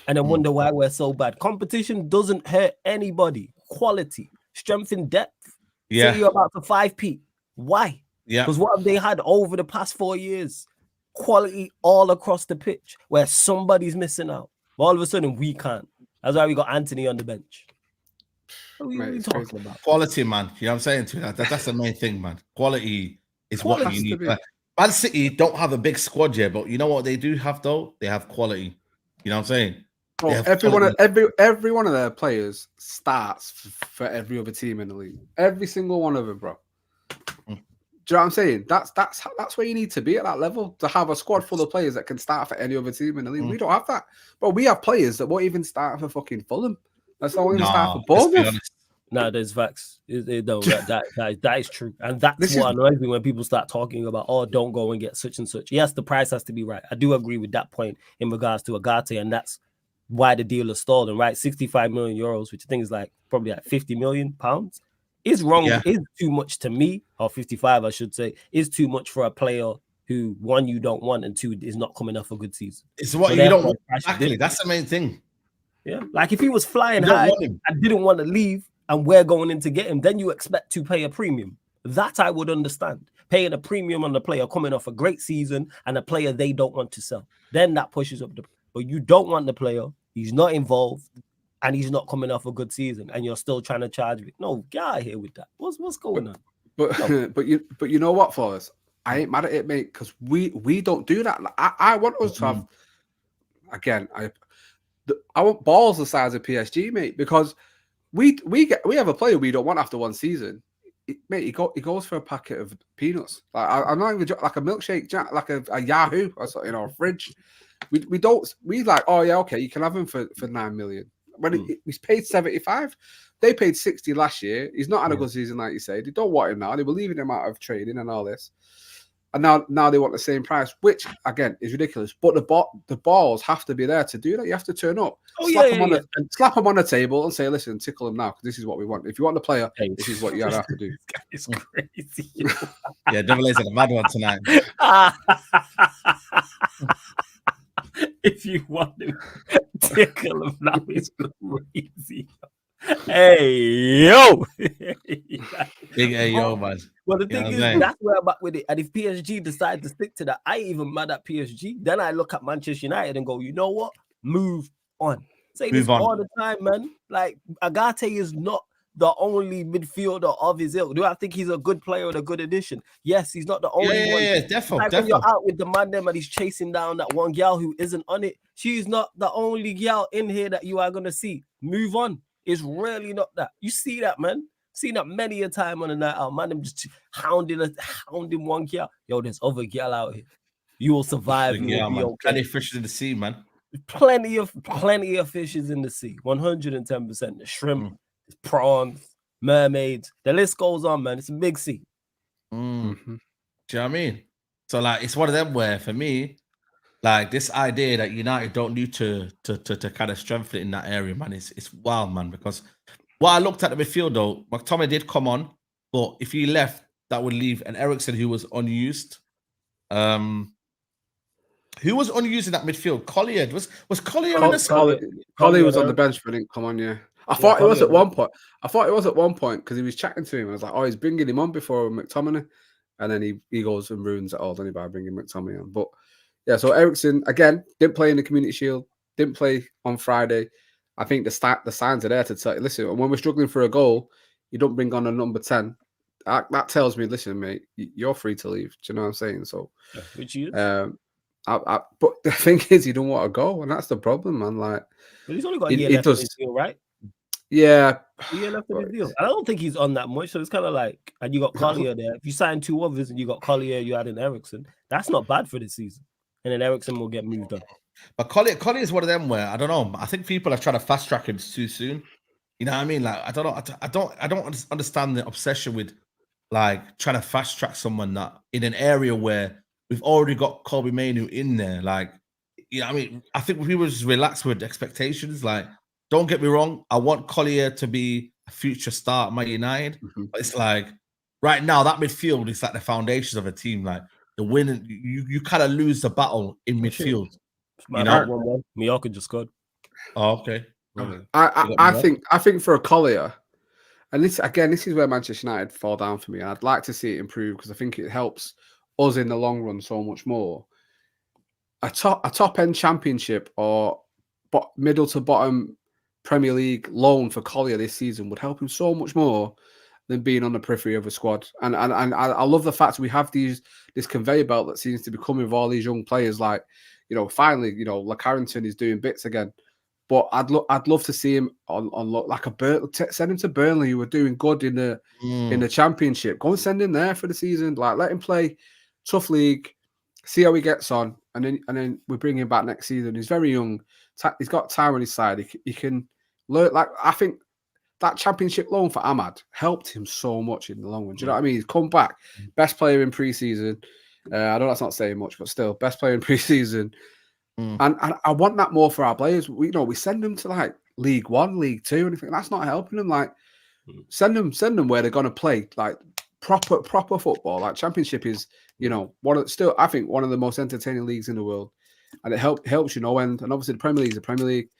And then wonder why we're so bad. Competition doesn't hurt anybody. Quality, strength in depth. Yeah. Say you're about to 5p. Why? Yeah. Because what have they had over the past 4 years? Quality all across the pitch where somebody's missing out. But all of a sudden, we can't. That's why we got Anthony on the bench. What are you talking about? Quality, man. You know what I'm saying to you? That's the main thing, man. Quality is what you need. Man City don't have a big squad yet, but you know what they do have, though? They have quality. You know what I'm saying? Well, every one of their players starts for every other team in the league. Every single one of them, bro. Do you know what I'm saying? That's where you need to be at that level, to have a squad full of players that can start for any other team in the league. We don't have that. But we have players that won't even start for fucking Fulham. That's not even start for Bournemouth. No, there's facts. That is true. And that's what annoys me when people start talking about, oh, don't go and get such and such. Yes, the price has to be right. I do agree with that point in regards to Ugarte, and that's why the deal is stalled. And right, 65 million euros, which I think is like probably like 50 million pounds, is wrong. Yeah. Is too much to me, or 55, I should say, is too much for a player who, one, you don't want, and two, is not coming off a good season. It's what you don't want. Exactly. That's the main thing. Yeah. Like if he was flying high, I didn't want to leave, and we're going in to get him, then you expect to pay a premium. That I would understand. Paying a premium on the player coming off a great season and a player they don't want to sell. Then that pushes up the... But you don't want the player. He's not involved, and he's not coming off a good season, and you're still trying to charge me. No, get out of here with that. What's going on? But you know what, Flores? I ain't mad at it, mate, because we don't do that. I want us to have... Again, I want balls the size of PSG, mate, because we have a player we don't want after one season. Mate, he goes for a packet of peanuts. Like I'm not even like a milkshake, like a Yahoo or something, or a fridge. We like, oh yeah, okay, you can have him for 9 million. When he's paid 75, they paid 60 last year. He's not had a good season, like you said. They don't want him now. They were leaving him out of training and all this. And now they want the same price, which again is ridiculous. But the balls have to be there to do that. You have to turn up, slap him on the table, and say, "Listen, tickle him now, because this is what we want. If you want the player, this is what you have to do." It's crazy. Yeah, Double A's a mad one tonight. If you want to tickle him now, it's crazy. Hey yo, big hey yo, man. Well, the thing is, that's where I'm at with it. And if PSG decide to stick to that, I ain't even mad at PSG. Then I look at Manchester United and go, you know what? Move on. Say this all the time, man. Like Ugarte is not the only midfielder of his ilk. Do I think he's a good player and a good addition? Yes, he's not the only one. Yeah, definitely. When you're out with the man them and he's chasing down that one gal who isn't on it, she's not the only gal in here that you are gonna see. Move on. It's really not that. You see that, man. Seen that many a time on the night out. Man, I'm just hounding one gal. Yo, there's other gal out here. You will survive. You will be okay. Plenty of fishes in the sea, man. Plenty of fishes in the sea. 110%. The shrimp, prawns, mermaids. The list goes on, man. It's a big sea. Do you know what I mean? So, like, it's one of them where, for me, like this idea that United don't need to kind of strengthen it in that area, man, it's wild, man. Because what I looked at the midfield, though, Mctominay did come on, but if he left, that would leave an Eriksen who was unused. Who was unused in that midfield? Collier was Collier in the squad? Collier was on the bench, but didn't come on. Yeah, I thought it was at one point. I thought it was at one point because he was chatting to him. I was like, oh, he's bringing him on before McTominay, and then he goes and ruins it all, doesn't he, by bringing McTominay on, but. Yeah, so Eriksen, again, didn't play in the Community Shield, didn't play on Friday. I think the signs are there to tell you, listen, when we're struggling for a goal, you don't bring on a number 10. That tells me, listen, mate, you're free to leave. Do you know what I'm saying? So, which is? But the thing is, you don't want to go, and that's the problem, man. Like, but he's only got a year left in his deal, right? Yeah. A year left in his deal. I don't think he's on that much, so it's kind of like, and you got Collier there. If you sign two others and you got Collier, you add in Eriksen, that's not bad for this season. And then Eriksen will get moved on. But Collier is one of them where I don't know. I think people are trying to fast track him too soon. You know what I mean? Like I don't know. I don't understand the obsession with like trying to fast track someone that in an area where we've already got Kobe Mainoo in there. Like, you know, I mean, I think people just relax with expectations. Like, don't get me wrong. I want Collier to be a future star at Man United. But it's like right now that midfield is like the foundations of a team. Like the win, you kind of lose the battle in midfield. You know, Mallorca just scored. Oh, okay. I think for a Collier, and this is where Manchester United fall down for me. And I'd like to see it improve because I think it helps us in the long run so much more. A top end championship or middle to bottom Premier League loan for Collier this season would help him so much more than being on the periphery of a squad. And I love the fact we have this conveyor belt that seems to be coming with all these young players. Like, you know, finally, you know, Le Carrington is doing bits again. But I'd love to see him on like send him to Burnley, who were doing good in the Championship. Go and send him there for the season. Like, let him play tough league, see how he gets on, and then we bring him back next season. He's very young. He's got time on his side. He can learn. Like, I think that Championship loan for Ahmad helped him so much in the long run. Do you know what I mean? He's come back, best player in pre-season. I know that's not saying much, but still, best player in pre-season. And I want that more for our players. We send them to like League One, League Two, and that's not helping them. Like, send them where they're going to play like proper football. Like, Championship is, you know, I think one of the most entertaining leagues in the world, and it helps, you know. And obviously the Premier League is the Premier League.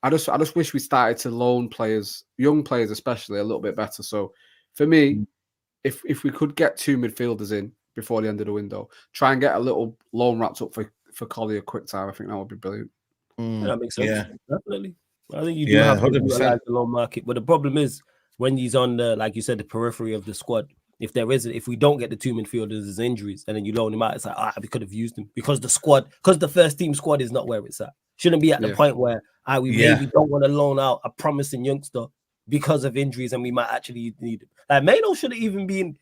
I just wish we started to loan players, young players especially, a little bit better. So for me, if we could get 2 midfielders in before the end of the window, try and get a little loan wrapped up for Collier quick time, I think that would be brilliant. Yeah, that makes sense. Yeah. Definitely. I think you do have to 100%. utilize the loan market. But the problem is when he's on the, like you said, the periphery of the squad, if we don't get the 2 midfielders as injuries and then you loan him out, it's like, we could have used him because the first team squad is not where it's at. Shouldn't be at the point where maybe don't want to loan out a promising youngster because of injuries and we might actually need him. Like, Mano shouldn't even be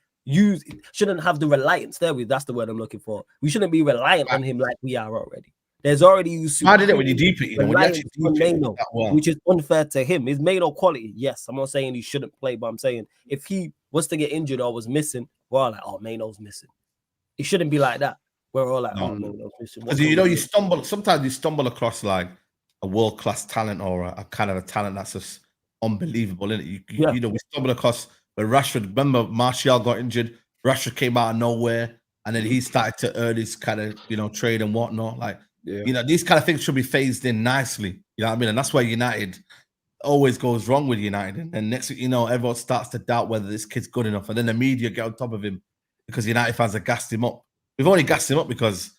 shouldn't have the reliance there. That's the word I'm looking for. We shouldn't be reliant on him like we are already. There's already I did it when you deep it, you know, when you actually Mano, which is unfair to him. Is Mano quality? Yes, I'm not saying he shouldn't play, but I'm saying if he was to get injured or was missing, we're all like, oh, Mano's missing. It shouldn't be like that. We're all like, Mano's missing. Because sometimes you stumble across like a world-class talent or a kind of a talent that's just unbelievable, isn't it? You know, we stumbled across when Rashford, remember Martial got injured, Rashford came out of nowhere, and then he started to earn his kind of, you know, trade and whatnot. Like, you know, these kind of things should be phased in nicely. You know what I mean? And that's why United always goes wrong with United. And then next week, you know, everyone starts to doubt whether this kid's good enough. And then the media get on top of him because United fans have gassed him up. We've only gassed him up because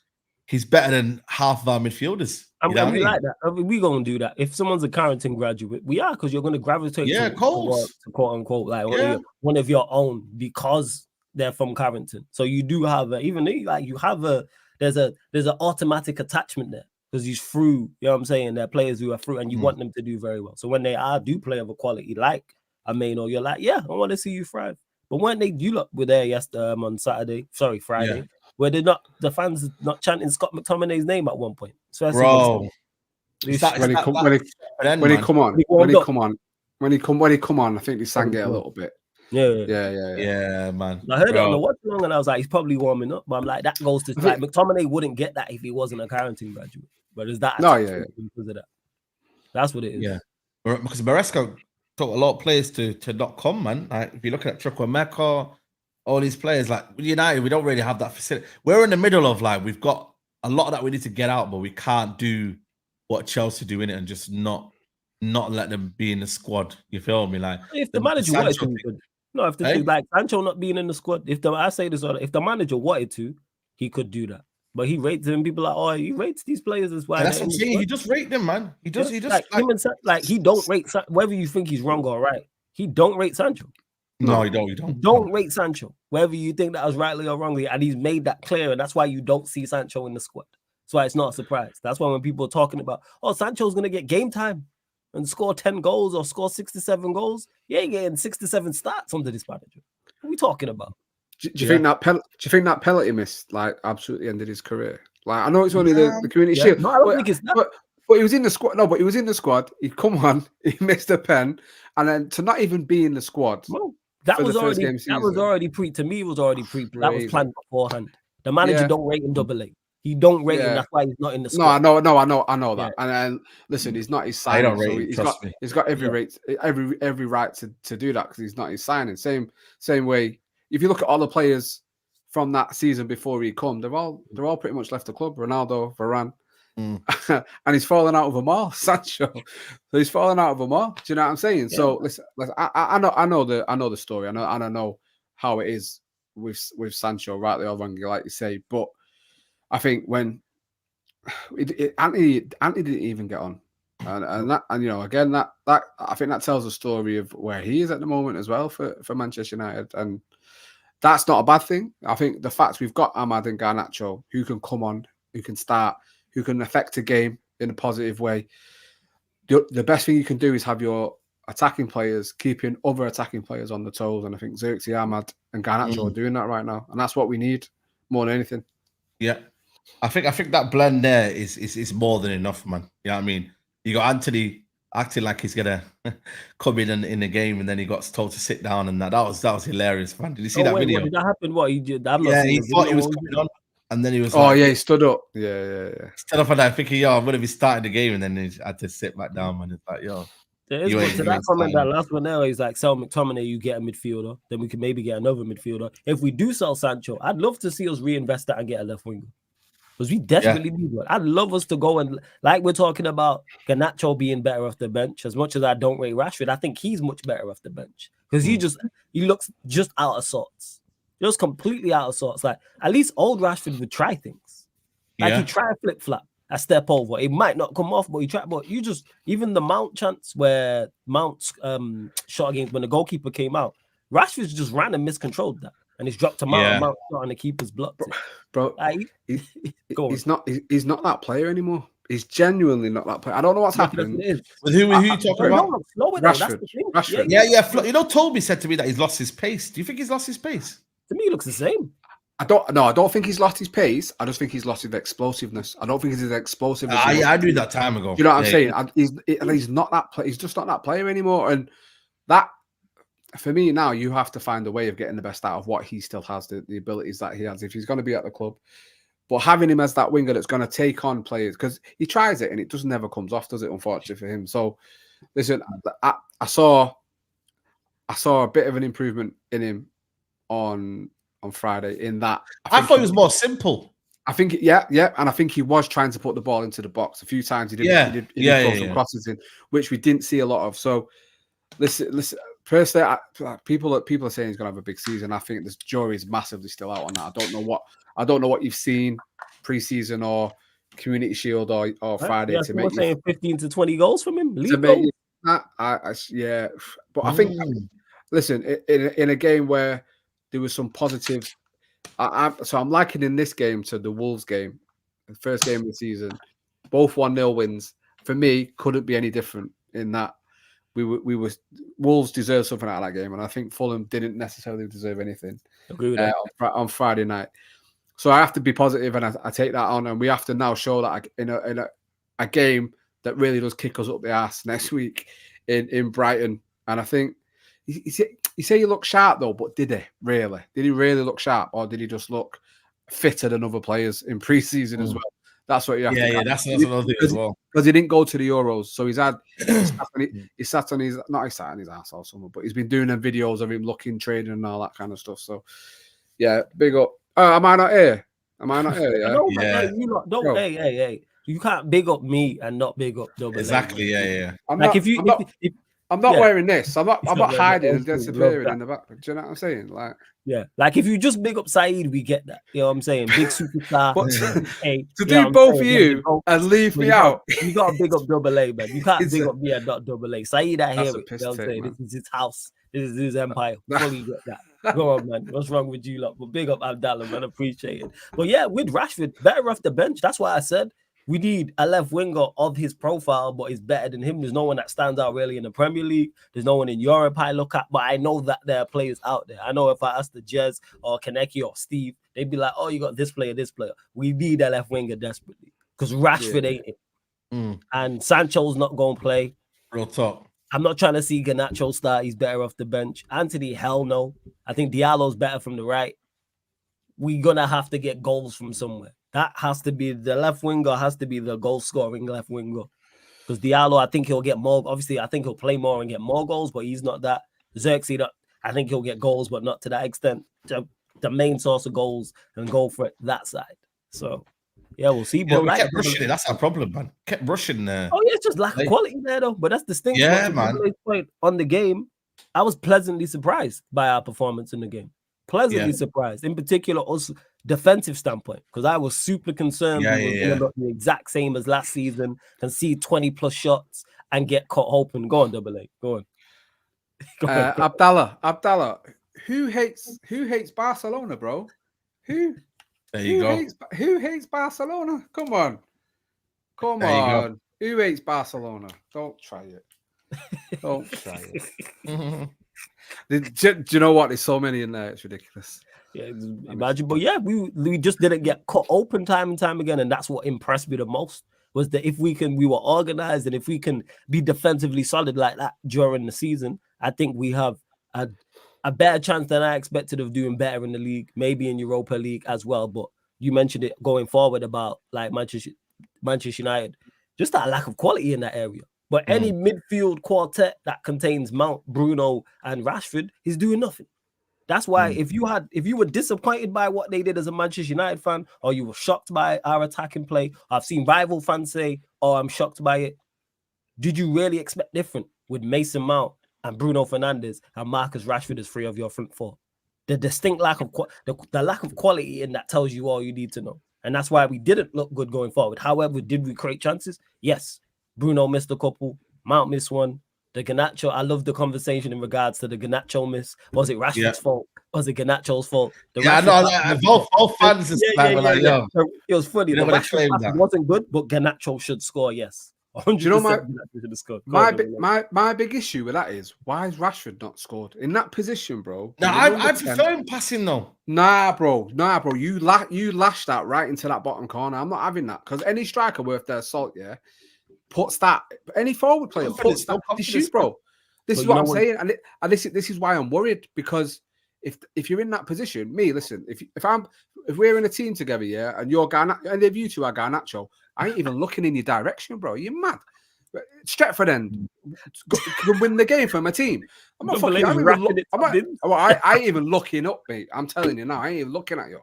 he's better than half of our midfielders. We like that. I mean, we're going to do that. If someone's a Carrington graduate, we are, because you're going to gravitate to quote unquote, like one of your own because they're from Carrington. So you do have there's an automatic attachment there because he's through, you know what I'm saying? They're players who are through and you want them to do very well. So when they do play of a quality like Ameno, you're like, I want to see you thrive. But when you were there yesterday on Friday, where the fans not chanting Scott McTominay's name at one point. So bro, when he come on, I think they sang it a little bit. Yeah, man. I heard it on the watch along and I was like, he's probably warming up. But I'm like, that goes to like McTominay wouldn't get that if he wasn't a Carrington graduate. But is that because of that? That's what it is. Yeah, because Maresca took a lot of players to not come, man. Like, if you look at Chukwuemeka, all these players, like with United, we don't really have that facility. We're in the middle of like, we've got a lot of that we need to get out, but we can't do what Chelsea do in it and just not let them be in the squad. You feel me? Like, if the manager wanted to, like Sancho not being in the squad. If the manager wanted to, he could do that. But he rates them. People are like, oh, he rates these players as well. That's what I'm saying. He just rate them, man. He just he don't rate. Whether you think he's wrong or right, he don't rate Sancho. No, you don't. Don't rate Sancho. Whether you think that was rightly or wrongly, and he's made that clear, and that's why you don't see Sancho in the squad. That's why it's not a surprise. That's why when people are talking about, oh, Sancho's gonna get game time and score 10 goals or score 67 goals, he ain't getting 67 starts under this manager. What are we talking about? Do you think that penalty miss like absolutely ended his career? Like, I know it's only the Community Shield. No, I don't think it's that. But he was in the squad. No, but he was in the squad. He come on, he missed a pen, and then to not even be in the squad. No, that was already pre. To me, it was already pre. That was planned beforehand. The manager don't rate him double A. He don't rate him. Yeah. That's why he's not in the No, I squad. know that. And listen, he's not his I signing, don't rate him, trust me. he's got every right to do that because he's not his signing. Same way. If you look at all the players from that season before he come, they're all pretty much left the club. Ronaldo, Varane, and he's fallen out of them all. Sancho, so he's fallen out of them all. Do you know what I'm saying? Yeah. So listen, I know the story. I know how it is with Sancho, rightly or wrongly, like you say. But I think when Anthony didn't even get on, and you know, again, that I think that tells a story of where he is at the moment as well for Manchester United, and that's not a bad thing. I think the fact we've got Ahmad and Garnacho who can come on, who can start, who can affect a game in a positive way. The best thing you can do is have your attacking players keeping other attacking players on the toes, and I think Zirkzee, Ahmad, and Garnacho are doing that right now, and that's what we need more than anything. Yeah, I think that blend there is more than enough, man. You know what I mean? You got Anthony acting like he's gonna come in the game, and then he got told to sit down, and that was hilarious, man. Did you see that video? What, did that happen? What he did? I've not yeah, seen he the thought video. he was coming on, and then he was. He stood up. Yeah. Stood up, and I thinking, I'm gonna be starting the game, and then he had to sit back down, man. It's like, There is one to that comment that last one there. He's like, sell Mctominay, you get a midfielder, then we can maybe get another midfielder. If we do sell Sancho, I'd love to see us reinvest that and get a left winger. Because we desperately need one. I'd love us to go and, like we're talking about Garnacho being better off the bench. As much as I don't rate Rashford, I think he's much better off the bench. Because he looks just out of sorts. Just completely out of sorts. Like, at least old Rashford would try things. Like, he tried flip-flop, a step over. It might not come off, but he tried. But even the Mount chance where Mount's shot against when the goalkeeper came out, Rashford's just ran and miscontrolled that. And he's dropped him out, Mount shot and the keeper's blocked it. Bro, he's not that player anymore. He's genuinely not that player. I don't know what's happening. With who you talking about? Rashford. Yeah. You know, Toby said to me that he's lost his pace. Do you think he's lost his pace? To me, he looks the same. I don't think he's lost his pace. I just think he's lost his explosiveness. I don't think he's as explosive. I knew that time ago. You know what I'm saying? He's not that. He's just not that player anymore. And that, for me now, you have to find a way of getting the best out of what he still has, the abilities that he has, if he's going to be at the club. But having him as that winger that's going to take on players, because he tries it and it just never comes off, does it? Unfortunately for him. So, listen, I saw a bit of an improvement in him on Friday. In that, I thought he was more simple. I think, yeah, and I think he was trying to put the ball into the box a few times. He did throw some crosses in, which we didn't see a lot of. So, listen. Personally, people are saying he's going to have a big season. I think the jury's massively still out on that. I don't know what you've seen pre-season or Community Shield or Friday to make saying 15 to 20 goals from him. But I think, listen, in a game where there was some positive, so I'm likening this game to the Wolves game, the first game of the season. Both 1-0 wins. For me, couldn't be any different in that. Wolves deserve something out of that game, and I think Fulham didn't necessarily deserve anything on Friday night. So I have to be positive, and I take that on, and we have to now show that in a game that really does kick us up the ass next week in Brighton. And I think you say he looked sharp though, but did he really? Did he really look sharp, or did he just look fitter than other players in pre-season as well? That's what you have to. Yeah, that's another thing as well. Because he didn't go to the Euros, so he sat on his ass or something, but he's been doing them videos of him looking, training, and all that kind of stuff. So, yeah, big up. Am I not here? Yeah. No, hey, don't. Hey. You can't big up me and not big up double. Exactly. Yeah. I'm not wearing this. I'm not hiding and disappearing in the back. Do you know what I'm saying? Like if you just big up Saeed, we get that. You know what I'm saying? Big superstar. To do both of you and leave me out. You got to big up double A, man. You can't big up me and not double A. Saeed, I hear it. You know what I'm saying? This is his house. This is his empire. Fully get that. Go on, man. What's wrong with you lot? But big up Abdallah, man. Appreciate it. But yeah, with Rashford, better off the bench. That's why I said we need a left winger of his profile, but is better than him. There's no one that stands out really in the Premier League. There's no one in Europe I look at, but I know that there are players out there. I know if I ask the Jez or Kaneki or Steve, they'd be like, oh, you got this player. We need a left winger desperately because Rashford ain't it. And Sancho's not going to play. Real talk. I'm not trying to see Garnacho start. He's better off the bench. Anthony, hell no. I think Diallo's better from the right. We're going to have to get goals from somewhere. That has to be the left winger. Has to be the goal scoring left winger. Because Diallo, I think he'll get more. Obviously, I think he'll play more and get more goals, but he's not that. Zirkzee, I think he'll get goals, but not to that extent. The main source of goals and go for it that side. So, yeah, we'll see. But we kept rushing it. That's our problem, man. Kept rushing there. Oh, yeah, it's just lack of quality there, though. But that's the thing. Yeah, man. Point on the game, I was pleasantly surprised by our performance in the game. Pleasantly surprised, in particular, also defensive standpoint, because I was super concerned we were not the exact same as last season, and see 20 plus shots and get caught open. Go on, Double A. Go on. Abdallah, who hates Barcelona, bro? Who hates Barcelona? Come on. Who hates Barcelona? Don't try it. Don't try it. Do you know what? There's so many in there. It's ridiculous. Yeah, imagine. But yeah, we just didn't get caught open time and time again, and that's what impressed me the most. Was that if we were organized, and if we can be defensively solid like that during the season, I think we have a better chance than I expected of doing better in the league, maybe in Europa League as well. But you mentioned it going forward about like Manchester United, just that lack of quality in that area. But any midfield quartet that contains Mount, Bruno, and Rashford is doing nothing. That's why if you were disappointed by what they did as a Manchester United fan, or you were shocked by our attacking play, I've seen rival fans say, "Oh, I'm shocked by it." Did you really expect different with Mason Mount and Bruno Fernandes and Marcus Rashford as three of your front four? The distinct lack of the lack of quality in that tells you all you need to know, and that's why we didn't look good going forward. However, did we create chances? Yes. Bruno missed a couple. Mount missed one. The Garnacho, I love the conversation in regards to the Garnacho miss. Was it Rashford's fault? Was it Garnacho's fault? Both fans It was funny. The Rashford wasn't good, but Garnacho should score, yes. 100%. You know my big issue with that is, why is Rashford not scored in that position, bro? No, I prefer him passing though. Nah, bro. You lashed that right into that bottom corner. I'm not having that, because any striker worth their salt, puts that, any forward player puts that. Bro. This is what I'm saying, and this is why I'm worried, because if you're in that position, if we're in a team together, and you're Garnacho, and if you two are Garnacho, I ain't even looking in your direction, bro. You're mad. Stretford end could win the game for my team. I'm not fucking. I ain't even looking up, mate. I'm telling you now, I ain't even looking at you.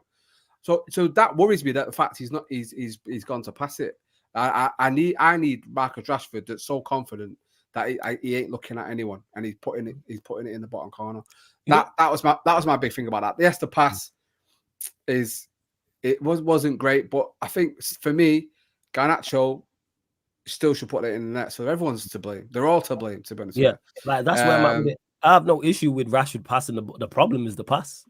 So that worries me, that the fact he's gone to pass it. I need Marcus Rashford that's so confident that he ain't looking at anyone, and he's putting it in the bottom corner. That was my big thing about that. Yes, the pass wasn't great, but I think for me, Garnacho still should put it in the net. So everyone's to blame. They're all to blame, to be honest. Yeah, like that's where I'm at with it. I have no issue with Rashford passing. The problem is the pass.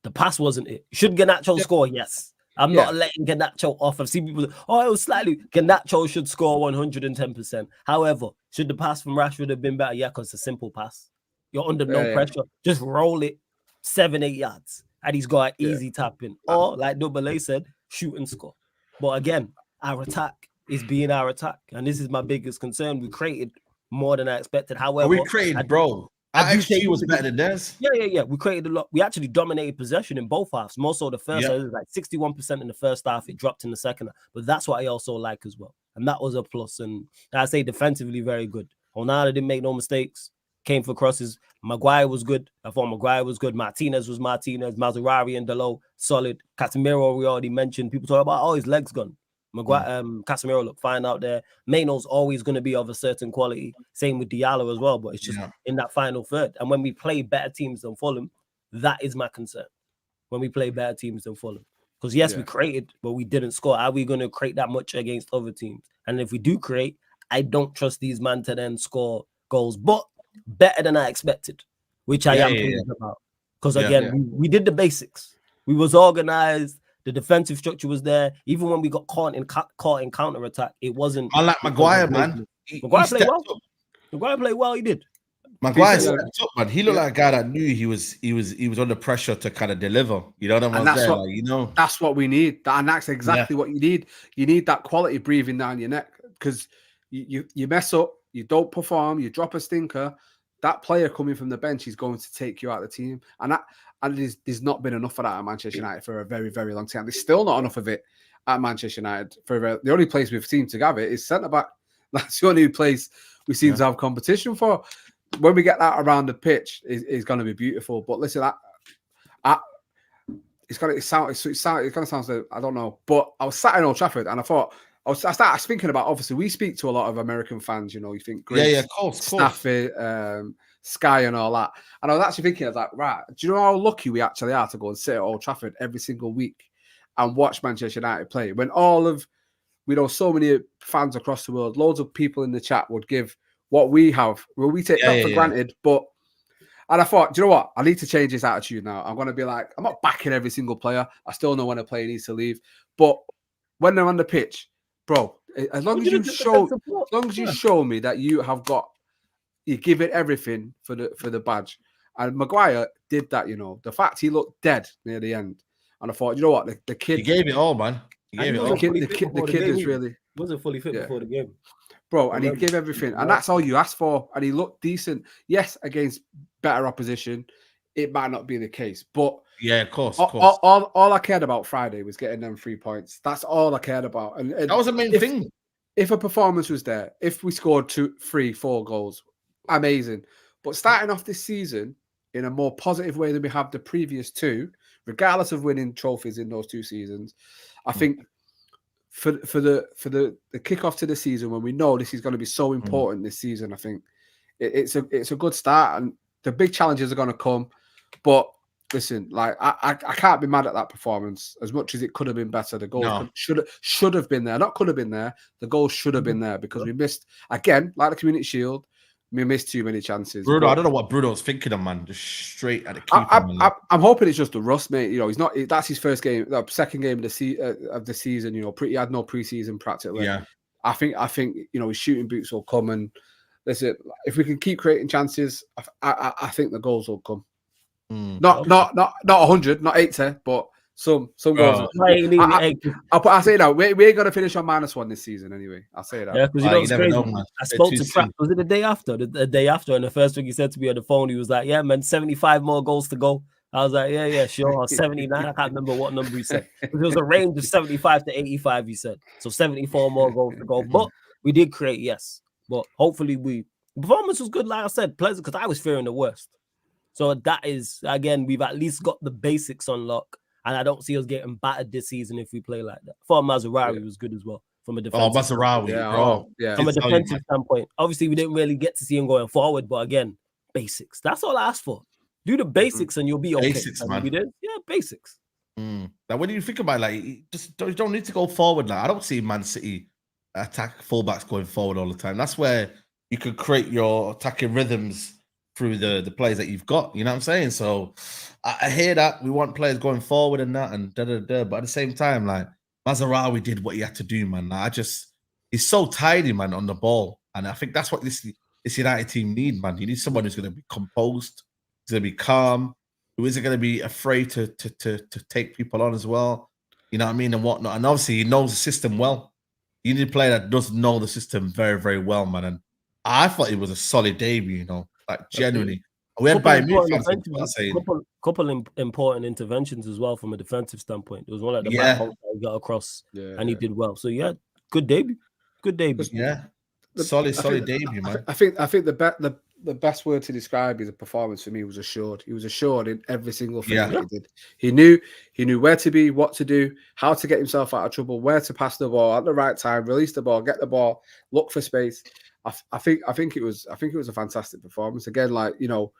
The pass wasn't it. Should Garnacho score? Yes. I'm not letting Garnacho off. I've seen people say, "Oh, it was slightly." Garnacho should score 110%. However, should the pass from Rashford have been better? Yeah, because it's a simple pass. You're under no pressure. Just roll it 7-8 yards, and he's got an easy tap in. Or, like Double A said, shoot and score. But again, our attack is being our attack, and this is my biggest concern. We created more than I expected. However, we created, bro. XG was better than theirs. Yeah. We created a lot. We actually dominated possession in both halves. More so the first half. It was like 61% in the first half. It dropped in the second half. But that's what I also like as well. And that was a plus. And I say defensively very good. Onana didn't make no mistakes. Came for crosses. Maguire was good. I thought Maguire was good. Martinez was Martinez. Mazraoui and Delo, solid. Casemiro, we already mentioned. People talk about, his leg's gone. Maguire, Casemiro looked fine out there. Maino's always going to be of a certain quality. Same with Diallo as well, but it's just in that final third. And when we play better teams than Fulham, that is my concern. When we play better teams than Fulham. Because we created, but we didn't score. Are we going to create that much against other teams? And if we do create, I don't trust these men to then score goals, but better than I expected, which I am pleased about. Because again, we did the basics. We was organized. The defensive structure was there. Even when we got caught in counter attack, it wasn't. I like Maguire, man. Maguire played well. Maguire played well. He did. Maguire stepped up, man. He looked like a guy that knew he was under pressure to kind of deliver. You know what I mean? That's what we need. And that's exactly what you need. You need that quality breathing down your neck, because you mess up, you don't perform, you drop a stinker. That player coming from the bench is going to take you out of the team, and there's not been enough of that at Manchester United for a very, very long time. There's still not enough of it, at Manchester United. The only place we've seen to have it is centre back. That's the only place we seem to have competition for. When we get that around the pitch, is going to be beautiful. But listen, it's going to sound. I don't know. But I was sat in Old Trafford and I thought. I was thinking about, obviously, we speak to a lot of American fans, you know, you think Griggs, of course. Staffy, Sky and all that. And I was actually thinking, I was like, right, do you know how lucky we actually are to go and sit at Old Trafford every single week and watch Manchester United play? When we know so many fans across the world, loads of people in the chat would give what we have. Well, we take that for granted, and I thought, do you know what? I need to change this attitude now. I'm going to be like, I'm not backing every single player. I still know when a player needs to leave. But when they're on the pitch, bro, as long as you show me that you give it everything for the badge. And Maguire did that, you know. The fact he looked dead near the end. And I thought, you know what, the kid... He gave it all, man. He gave it all. The kid is really... Wasn't fully fit before the game. Bro, and he gave everything. And that's all you asked for. And he looked decent. Yes, against better opposition, it might not be the case. But... Yeah, of course. All I cared about Friday was getting them 3 points. That's all I cared about. And that was the main thing. If a performance was there, if we scored 2, 3, 4 goals, amazing. But starting off this season in a more positive way than we have the previous 2, regardless of winning trophies in those 2 seasons, I think for the kickoff to the season, when we know this is going to be so important this season, I think it's a good start. And the big challenges are going to come, but. Listen, like I can't be mad at that performance. As much as it could have been better, the goal should have been there. Not could have been there. The goal should have been there because we missed again, like the Community Shield. We missed too many chances. Bruno, I don't know what Bruno's thinking of, man. Just straight at the keeper. I'm hoping it's just the rust, mate. You know, he's not. That's his first game, second game of the season. You know, he had no preseason practically. Yeah, I think you know his shooting boots will come, and listen, if we can keep creating chances, I think the goals will come. Not 100, not 80, but some goals. I'll say that we ain't gonna finish on -1 this season anyway. I'll say that. Yeah, because you know it's crazy. I spoke to Trapp. Was it the day after? The day after, and the first thing he said to me on the phone, he was like, "Yeah, man, 75 more goals to go." I was like, "Yeah, sure." 79. I can't remember what number he said. It was a range of 75 to 85. He said so. 74 more goals to go, but we did create, yes. But hopefully, the performance was good. Like I said, pleasant because I was fearing the worst. So that is, again, we've at least got the basics on lock. And I don't see us getting battered this season if we play like that. I thought Mazraoui was good as well from a defensive From a defensive standpoint. Obviously, we didn't really get to see him going forward. But again, basics. That's all I asked for. Do the basics and you'll be okay. Basics, man. We did? Yeah, basics. Now, when you think about it, like, just don't need to go forward. Like, I don't see Man City attack fullbacks going forward all the time. That's where you could create your attacking rhythms through the players that you've got, you know what I'm saying? So I hear that we want players going forward and that and but at the same time, like Mazraoui did what he had to do, man. Like, he's so tidy, man, on the ball, and I think that's what this United team need, man. You need someone who's going to be composed, who's going to be calm, who isn't going to be afraid to take people on as well, you know what I mean, and whatnot. And obviously, he knows the system well. You need a player that does know the system very, very well, man. And I thought it was a solid debut, you know. Like, genuinely. We had couple important interventions as well from a defensive standpoint. It was one at the back that he got across and he did well. So, yeah, good debut. Yeah. Solid debut, man. I think the best word to describe his performance for me was assured. He was assured in every single thing that he did. He knew where to be, what to do, how to get himself out of trouble, where to pass the ball at the right time, release the ball, get the ball, look for space. I think it was a fantastic performance. Again, like, you know,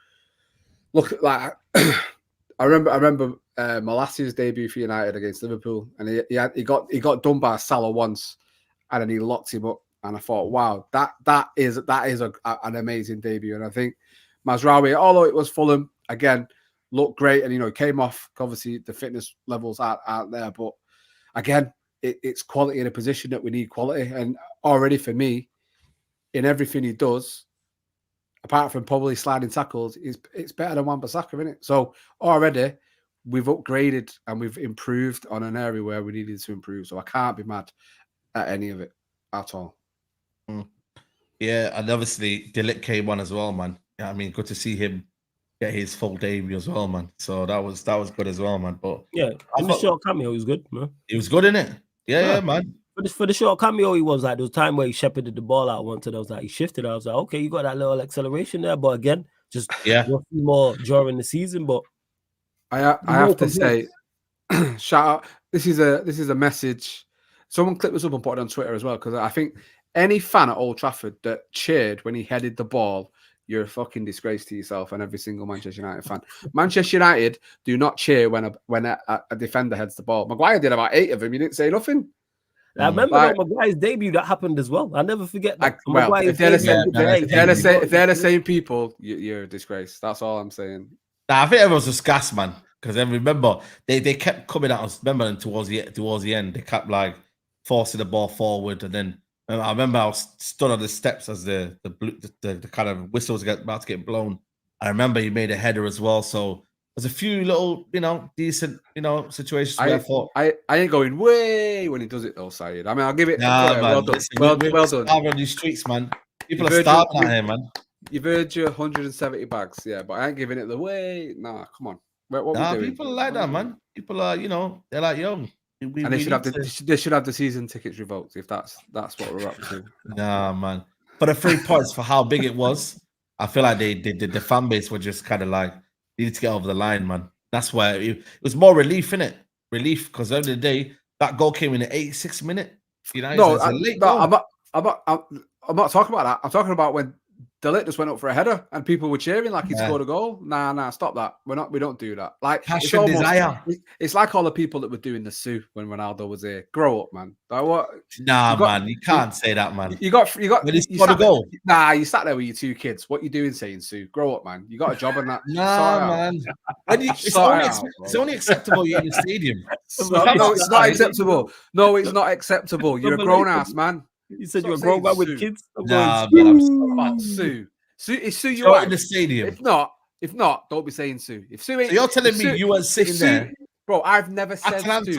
look, like I remember Malassia's debut for United against Liverpool, and he got done by Salah once, and then he locked him up. And I thought, wow, that is an amazing debut. And I think Mazraoui, although it was Fulham, again, looked great, and you know, he came off. Obviously, the fitness levels aren't there, but again, it's quality in a position that we need quality. And already for me, in everything he does, apart from probably sliding tackles, it's better than Wan-Bissaka, isn't it? So already we've upgraded and we've improved on an area where we needed to improve. So I can't be mad at any of it at all. Yeah, and obviously Ligt came on as well, man. Yeah, I mean, good to see him get his full debut as well, man. So that was good as well, man. But yeah, in the short cameo, he was good, man. He was good, innit? Yeah, man. For the short cameo, he was like, there was time where he shepherded the ball out once, and I was like, he shifted. I was like, okay, you got that little acceleration there, but again, just we'll see more during the season. But I have to say, shout out. This is a message. Someone clip this up and put it on Twitter as well, because I think any fan at Old Trafford that cheered when he headed the ball, you're a fucking disgrace to yourself and every single Manchester United fan. Manchester United do not cheer when a defender heads the ball. Maguire did about 8 of them. You didn't say nothing. I remember Maguire's debut that happened as well. I never forget that. If they're the same people, you're a disgrace. That's all I'm saying. Nah, I think everyone's just gas, man. Because then remember, they kept coming at us. Remember, towards the end, they kept like forcing the ball forward, and then I remember I was stood on the steps as the kind of whistles about to get blown. I remember he made a header as well. So there's a few little, decent, situations where I thought I ain't going way when he does it though, Saeed. I mean, I'll give it. Man, well done. Listen, well we're done. on these streets, man. People are starving out here, man. You've heard your 170 bags, yeah, but I ain't giving it the way. Nah, come on. What we doing? People are like that, man. People are, they're like, yo. And they should have the season tickets revoked if that's what we're up to. Nah, man. For the 3 points for how big it was, I feel like the fan base were just kind of like needed to get over the line, man. That's why it was more relief, innit? Relief, because at the end of the day, that goal came in the 86th minute. I'm not talking about that. I'm talking about when the Ligt just went up for a header and people were cheering like he scored a goal. Nah, stop that. We don't do that. Like passion, desire. It's like all the people that were doing the Sue when Ronaldo was here. Grow up, man. Like what? Man, you can't say that, man. You got when he scored a goal. You sat there with your 2 kids. What you doing saying Sue? Grow up, man. You got a job in that. Nah, man. It's only acceptable you're in the stadium. No, it's not acceptable. No, it's not acceptable. You're a grown ass man. You said you're a grown man with kids. Nah, man, I'm so Sue. It's Sue you are in the stadium. If not, don't be saying Sue. If Sue ain't, so you're telling me you weren't sitting there, bro? I've never said Atalanta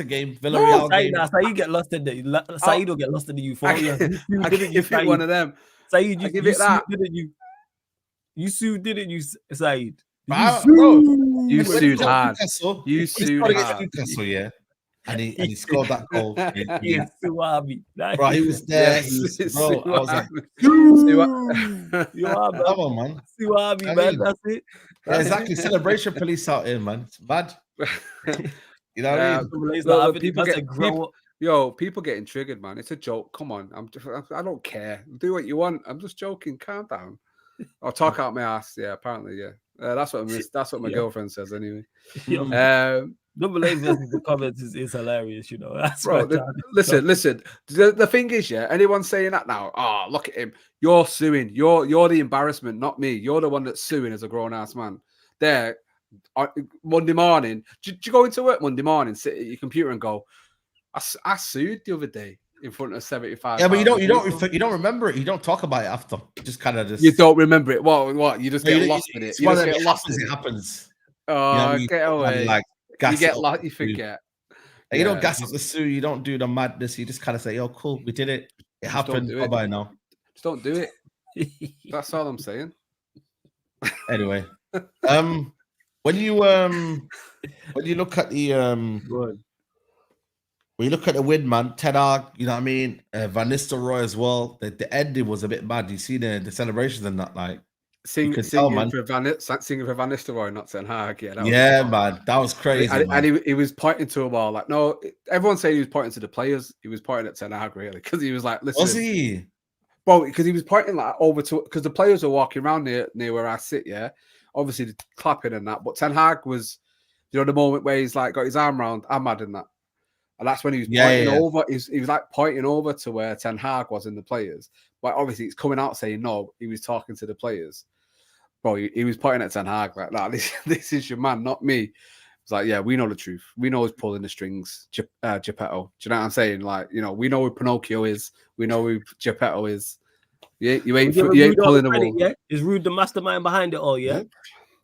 game, Villarreal game. Saeed get lost in the. Saeed will get lost in the euphoria. I give it one of them. Saeed, you give it that. Didn't you? You sued, didn't you, Saeed? You sued hard. You sued hard. Newcastle, yeah. And he scored that goal. Yes, Suwabi. Bro, he was there. Bro, I was like, come on, man. Suwabi, man. That's it. Yeah, exactly. Celebration police out here, man. It's bad. You know what I mean? People getting triggered, man. It's a joke. Come on. I don't care. Do what you want. I'm just joking. Calm down. I'll talk out my ass. Yeah, apparently, yeah. That's what my girlfriend says anyway. Double the comments is hilarious, That's bro. Listen. The thing is, yeah. Anyone saying that now? Oh, look at him. You're suing. You're the embarrassment, not me. You're the one that's suing as a grown ass man. There, Monday morning. Do you go into work Monday morning, sit at your computer and go, I sued the other day in front of 75. Yeah, but you don't remember it. You don't talk about it after. Just kind of just. You don't remember it. What? You just get lost in it. You just get lost in it. It happens. Oh, get away. You get lost. You forget. And you don't gas up the Sue. You don't do the madness. You just kind of say, "Oh, cool, we did it. It happened. Bye now." Just don't do it. That's all I'm saying. Anyway, when you look at the when you look at the win, man, Ten Hag, you know what I mean? Van Nistelrooy as well. The ending was a bit bad. You see the celebrations and that, like. Singing for Van Nistelrooy, not Ten Hag. Yeah, man, that was crazy. And he was pointing to a wall. Like, no, everyone saying he was pointing to the players. He was pointing at Ten Hag, really, because he was like, listen. Was he? Bro, because he was pointing like over to, because the players were walking around near where I sit, yeah. Obviously, clapping and that. But Ten Hag was, the moment where he's like got his arm around Ahmad and that. And that's when he was pointing over. He was like pointing over to where Ten Hag was in the players. But obviously, it's coming out saying no. He was talking to the players. Bro, he was pointing at Ten Hag like, nah, this is your man, not me. It's like, yeah, we know the truth. We know who's pulling the strings, Geppetto. Do you know what I'm saying? Like, we know who Pinocchio is. We know who Geppetto is. You ain't pulling the wool. Yeah? Is Rude the mastermind behind it all, yeah?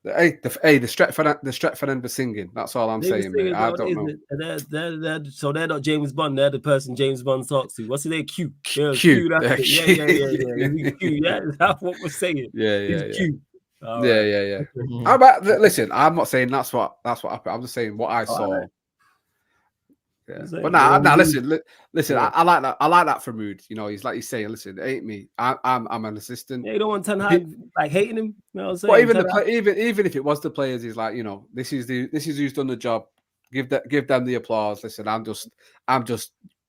Hey, the Stretford end for singing. That's all I'm saying, mate. I don't know. So they're not James Bond. They're the person James Bond talks to. What's his name? Q. Q. Yeah. Q. Yeah, that's what we're saying. Yeah. Q. Yeah. How about listen? I'm not saying that's what happened. I'm just saying what I saw. Yeah. Is it? But nah, Yeah. listen. Yeah. I like that. I like that from Ruud. You know, he's like he's saying, listen, it ain't me. I'm an assistant. Yeah, you don't want Ten Hag like hating him. You know what I'm saying? But even Ten Hag- even if it was the players, he's like, you know, this is who's done the job. Give them the applause. Listen, I'm just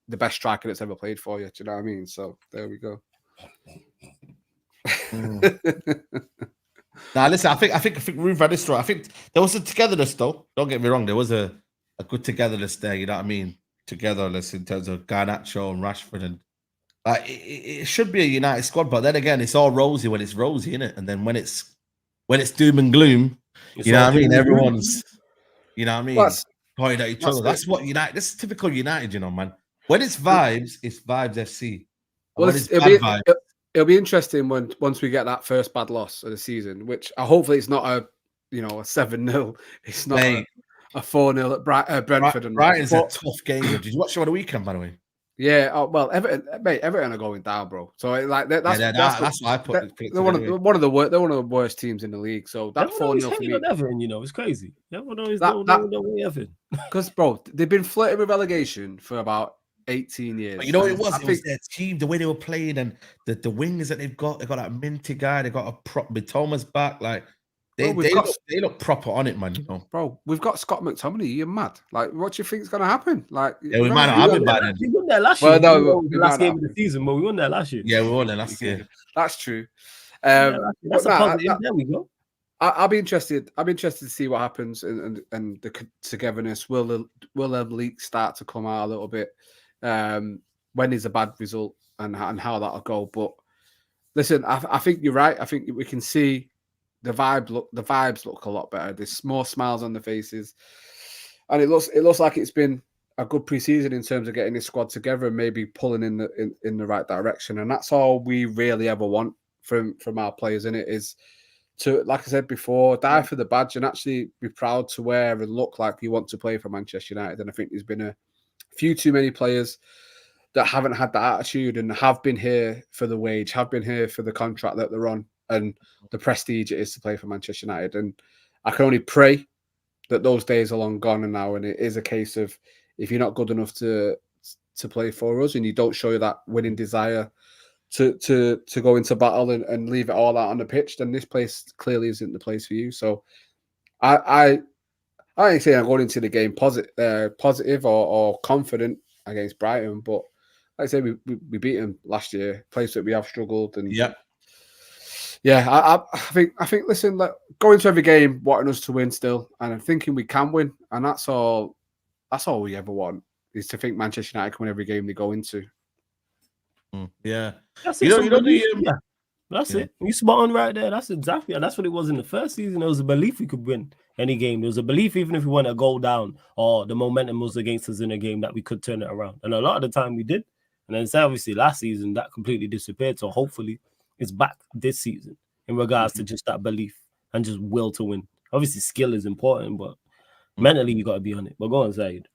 the best striker that's ever played for you. Do you know what I mean? So there we go. Now, listen, I think Ruud Van Nistelrooy. I think there was a togetherness, though. Don't get me wrong. There was a good togetherness there. You know what I mean? Togetherness in terms of Garnacho and Rashford, and it should be a united squad. But then again, it's all rosy when it's rosy, isn't it? And then when it's doom and gloom, you know what I mean? Everyone's, you know what I mean? Pointing at each other. That's what United. This is typical United, you know, man. When it's vibes FC. Well, When it's bad vibes. It'll be interesting once we get that first bad loss of the season, which hopefully it's not a 7-0. It's not a 4-0 at Brentford. And Brighton's a tough game. Did you watch it on the weekend, by the way? Yeah. Oh, well, Everton are going down, bro. So that's what I put. They're one of the worst teams in the league. So that 4-0 for me. Everton, it's crazy. Everyone always don't Everton. Because, bro, they've been flirting with relegation for about 18 years. But you know what it was? It was their team, the way they were playing, and the wingers that they've got. They got that minty guy. They got a prop. Mctominay's back. Like they look proper on it, man. You know, bro. We've got Scott McTominay. You're mad. Like, what do you think is going to happen? Like, yeah, we might not have it by then. We won there last year. Well, no, the last game of the season, but we won there last year. Yeah, we won there last year. That's true. That's a positive. There we go. I'll be interested. I'll be interested to see what happens and the togetherness. Will the leak start to come out a little bit? When is a bad result and how that'll go? But listen, I think you're right. I think we can see the vibes look a lot better. There's more smiles on the faces, and it looks like it's been a good preseason in terms of getting this squad together and maybe pulling in the right direction. And that's all we really ever want from our players. In it is to, like I said before, die for the badge and actually be proud to wear and look like you want to play for Manchester United. And I think there's been a few too many players that haven't had that attitude and have been here for the wage, have been here for the contract that they're on and the prestige it is to play for Manchester United. And I can only pray that those days are long gone and now, and it is a case of if you're not good enough to play for us and you don't show that winning desire to go into battle and leave it all out on the pitch, then this place clearly isn't the place for you. So I ain't saying I'm going into the game positive or confident against Brighton, but like I say, we beat them last year, place that we have struggled, and I think listen, go into every game wanting us to win still, and I'm thinking we can win, and that's all we ever want is to think Manchester United can win every game they go into. Yeah, that's it. That's it. You spot on right there. That's exactly, and that's what it was in the first season. There was a belief we could win any game. There was a belief, even if we went a goal down or the momentum was against us in a game, that we could turn it around. And a lot of the time we did. And then obviously last season that completely disappeared. So hopefully it's back this season in regards to just that belief and just will to win. Obviously skill is important, but mentally you got to be on it. But go on, Saeed.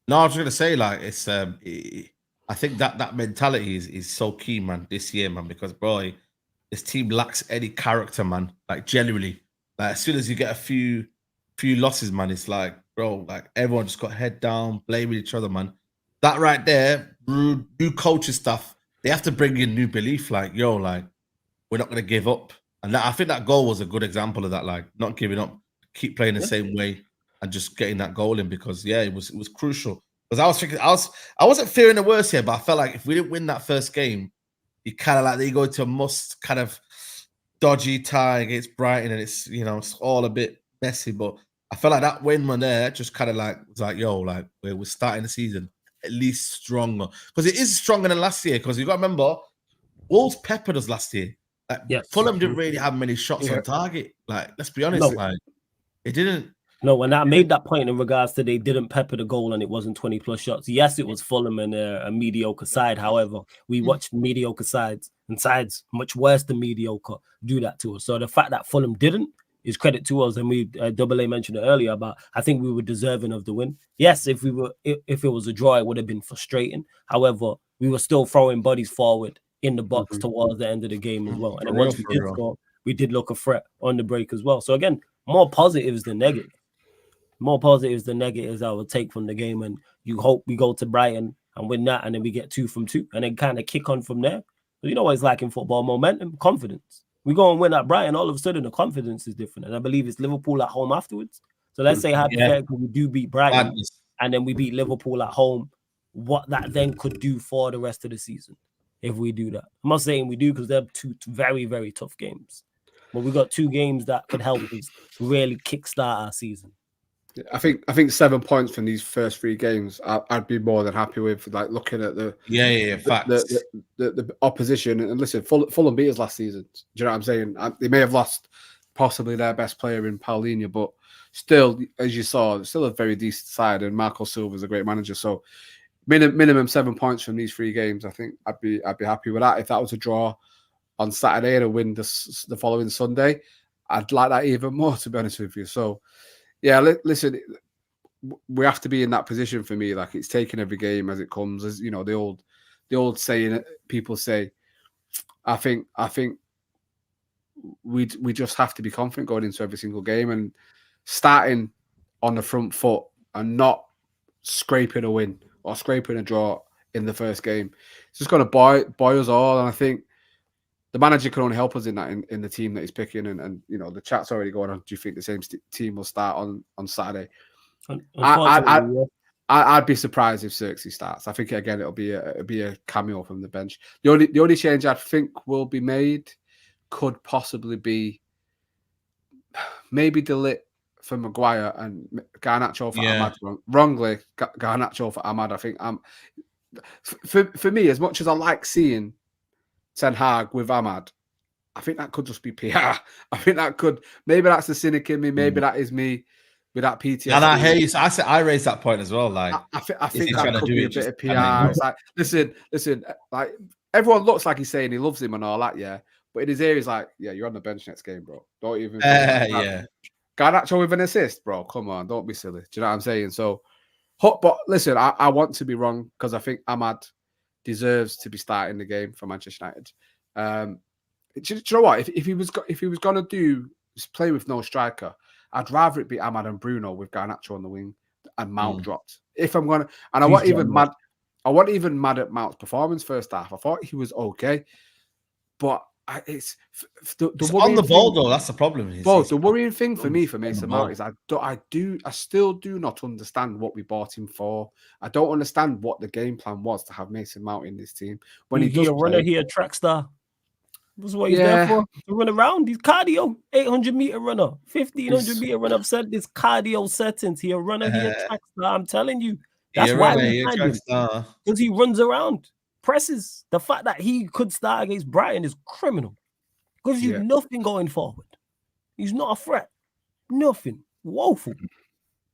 No, I was going to say, like, it's I think that mentality is so key, man, this year, man, because, bro, this team lacks any character, man. Like, genuinely. Like, as soon as you get a few losses, man, it's like, bro, like, everyone just got head down, blaming each other, man. That right there, new coaching stuff, they have to bring in new belief, like, yo, like, we're not going to give up. And I think that goal was a good example of that, like, not giving up, keep playing the same way and just getting that goal in, because, yeah, it was crucial. Because I was thinking, I wasn't fearing the worst here, but I felt like if we didn't win that first game, you kind of like, they go to a must kind of dodgy tie against Brighton, and it's, it's all a bit messy. But I felt like that win man there just kind of like was like, yo, like we're starting the season at least stronger, because it is stronger than last year. Because you got to remember, Wolves peppered us last year. Like, Fulham didn't really have many shots on target. Like, let's be honest, like it didn't. No, and I made that point in regards to they didn't pepper the goal and it wasn't 20 plus shots. Yes, it was Fulham and a mediocre side. However, we watched mediocre sides and sides much worse than mediocre do that to us. So the fact that Fulham didn't is credit to us. And we Double A mentioned it earlier about, I think we were deserving of the win. Yes, if it was a draw, it would have been frustrating. However, we were still throwing bodies forward in the box towards the end of the game as well. And then once we did score, we did look a threat on the break as well. So again, more positives than negatives. More positives than negatives I would take from the game. And you hope we go to Brighton and win that, and then we get 2 from 2, and then kind of kick on from there. But you know what it's like in football: momentum, confidence. We go and win at Brighton, all of a sudden the confidence is different, and I believe it's Liverpool at home afterwards. So let's say hypothetically we do beat Brighton, and then we beat Liverpool at home. What that then could do for the rest of the season if we do that. I'm not saying we do, because they're 2 very, very tough games. But we got 2 games that could help us really kickstart our season. I think 7 points from these first 3 games, I'd be more than happy with. Like looking at the facts. The opposition. And listen, Fulham beat us last season. Do you know what I'm saying? They may have lost possibly their best player in Paulinho, but still, as you saw, still a very decent side. And Marco Silva's a great manager. So minimum 7 points from these 3 games. I think I'd be happy with that. If that was a draw on Saturday and a win the following Sunday, I'd like that even more, to be honest with you. So yeah, listen, we have to be in that position for me. Like, it's taking every game as it comes. As you know, the old saying people say. I think we just have to be confident going into every single game and starting on the front foot and not scraping a win or scraping a draw in the first game. It's just going to buy us all. And I think the manager can only help us in that, in the team that he's picking. And you know, the chat's already going on. Do you think the same team will start on Saturday? I'd be surprised if Zirkzee starts. I think again it'll be a cameo from the bench. The only change I think will be made could possibly be maybe Ligt for Maguire and Garnacho for Ahmad. Wrongly, Garnacho for Ahmad. I think for me, as much as I like seeing Ten Hag with Ahmad, I think that could just be PR. I think that could, maybe that's the cynic in me. Maybe that is me with that PTSD. And I hear you. I raised that point as well. Like, I think that could be a bit of PR. It's like, listen. Like, everyone looks like he's saying he loves him and all that, yeah. But in his ear, he's like, yeah, you're on the bench next game, bro. Don't even. Garnacho with an assist, bro. Come on, don't be silly. Do you know what I'm saying? So, but listen, I want to be wrong, because I think Ahmad deserves to be starting the game for Manchester United. Do you know what? If he was going to play with no striker, I'd rather it be Ahmad and Bruno with Garnacho on the wing and Mount dropped. If I'm gonna, and I wasn't even mad at Mount's performance first half. I thought he was okay, but it's on the ball though. That's the problem. The worrying thing for me for Mason Mount is I still do not understand what we bought him for. I don't understand what the game plan was to have Mason Mount in this team when he's a runner, he a track star. That's what he's there for. To run around. He's cardio, 800-meter runner, 1500-meter runner. I've said this cardio settings. He a runner, he a track star. I'm telling you. That's why we signed him. Because he runs around, presses. The fact that he could start against Brighton is criminal. Because he's nothing going forward. He's not a threat. Nothing. Woeful.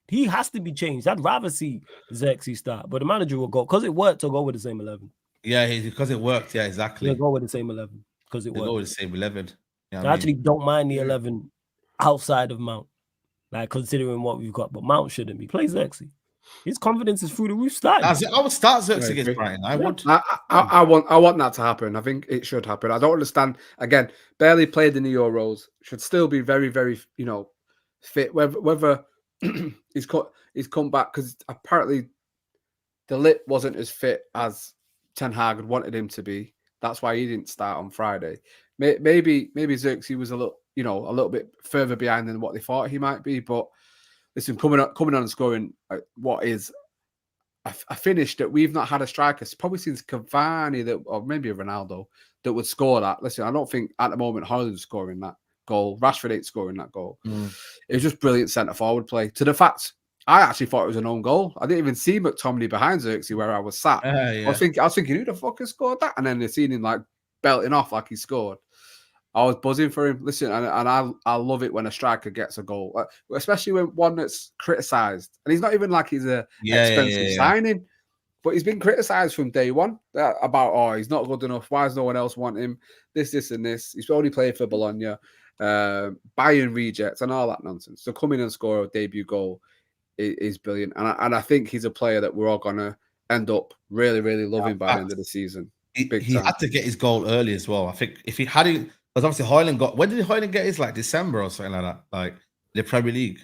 He has to be changed. I'd rather see Zirkzee start. But the manager will go, because it worked, to go with the same 11. Yeah, because it worked. Yeah, exactly. He'll go with the same 11. Because it works. Go with the same 11. I actually don't mind the 11 outside of Mount, like considering what we've got. But Mount shouldn't be. Play Zirkzee. His confidence is through the roof. I would start Zirkzee against Brighton. I would. I want that to happen. I think it should happen. I don't understand. Again, barely played in the Euros. Should still be very, very, fit. Whether he's come back, because apparently the Ligt wasn't as fit as Ten Hag had wanted him to be. That's why he didn't start on Friday. Maybe Zirkzee was a little bit further behind than what they thought he might be. But listen, coming on and scoring what is a finish that we've not had a striker probably since Cavani, or maybe Ronaldo, that would score that. Listen, I don't think at the moment Haaland's scoring that goal. Rashford ain't scoring that goal. It was just brilliant centre forward play. To the fact, I actually thought it was an own goal. I didn't even see Mctominay behind Zirkzee where I was sat. I was thinking, who the fuck has scored that? And then they seen him like belting off like he scored. I was buzzing for him. Listen, and I love it when a striker gets a goal, especially when one that's criticised. And he's not even like he's a expensive signing, but he's been criticised from day one about, he's not good enough. Why does no one else want him? This, and this. He's only played for Bologna, Bayern rejects, and all that nonsense. So come in and score a debut goal is brilliant, and I think he's a player that we're all gonna end up really, really loving by the end of the season. He had to get his goal early as well. I think if he had it, because obviously Højlund got. When did Højlund get his? Like December or something like that, like the Premier League.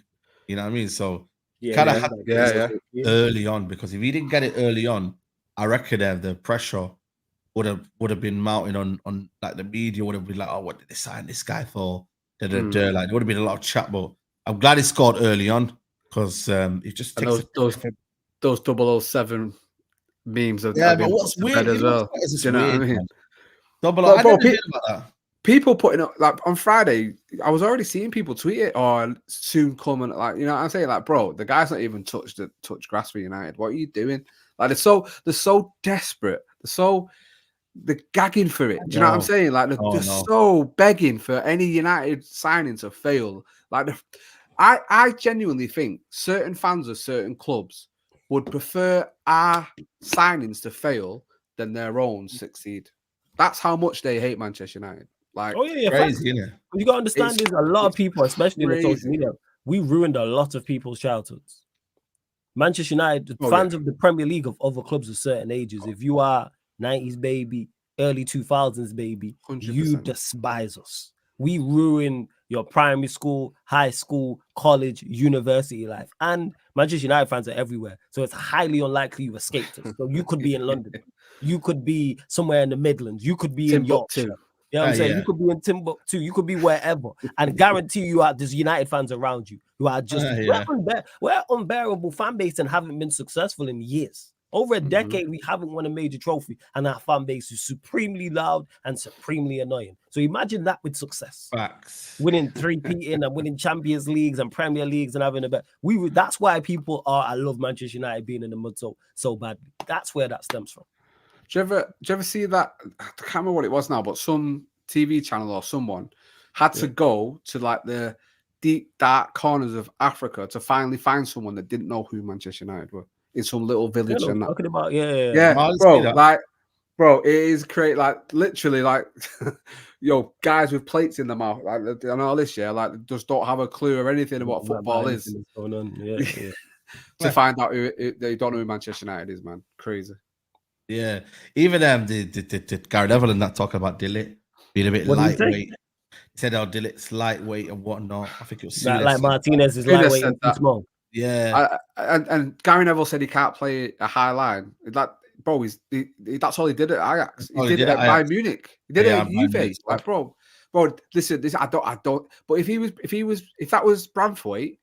You know what I mean? So Kind of had Yeah. early on, because if he didn't get it early on, I reckon the pressure would have been mounting on like the media would have been like, oh, what did they sign this guy for? Like there would have been a lot of chat, but I'm glad he scored early on, because it just takes those 007 memes have but been what's put to weird bed as well. It's Do you know weird, what I mean? man. No, but like, I didn't hear about that. People putting up, like, on Friday, I was already seeing people tweet it or soon come, and, like, you know what I'm saying? Like, bro, the guy's not even touched grass for United. What are you doing? Like, they're so desperate. They're gagging for it. Do you know what I'm saying? Like, they're so begging for any United signing to fail. Like, I genuinely think certain fans of certain clubs would prefer our signings to fail than their own succeed. That's how much they hate Manchester United. Like, crazy, isn't it? You gotta understand, there's a lot of people, especially in the social media, we ruined a lot of people's childhoods. Manchester United, fans of the Premier League of other clubs of certain ages, if you are 90s baby, early 2000s baby, 100%. You despise us. We ruin your primary school, high school, college, university life. And Manchester United fans are everywhere. So it's highly unlikely you escaped us. So you could be in London. You could be somewhere in the Midlands. You could be in Yorkshire. You know what I'm saying? You could be in Timbuktu. You could be wherever. And guarantee you there's United fans around you who are just we're unbearable fan base and haven't been successful in years. Over a decade, we haven't won a major trophy, and our fan base is supremely loud and supremely annoying. So imagine that with success. Facts. Winning 3-peating and winning Champions Leagues and Premier Leagues and having a bet. That's why people I love Manchester United being in the mud so badly. That's where that stems from. Do you ever see that? I can't remember what it was now, but some TV channel or someone had to go to, like, the deep, dark corners of Africa to finally find someone that didn't know who Manchester United were in some little village. And that. Talking about, bro, it is great. Like, literally, like, guys with plates in their mouth, like, and all this, like, just don't have a clue or anything about what football is. Going on. To find out they don't know who Manchester United is, man. Crazy. Yeah, even the Gary Neville and that talking about Ligt being a bit lightweight. He said, "Oh, Dillitt's lightweight and whatnot." I think it was like Martinez is lightweight and too small. Yeah, and Gary Neville said he can't play a high line. Like, bro, that's all he did at Ajax. He did it at Bayern Munich. He did it at Juve. Like, bro, listen, I don't. But if that was Branthwaite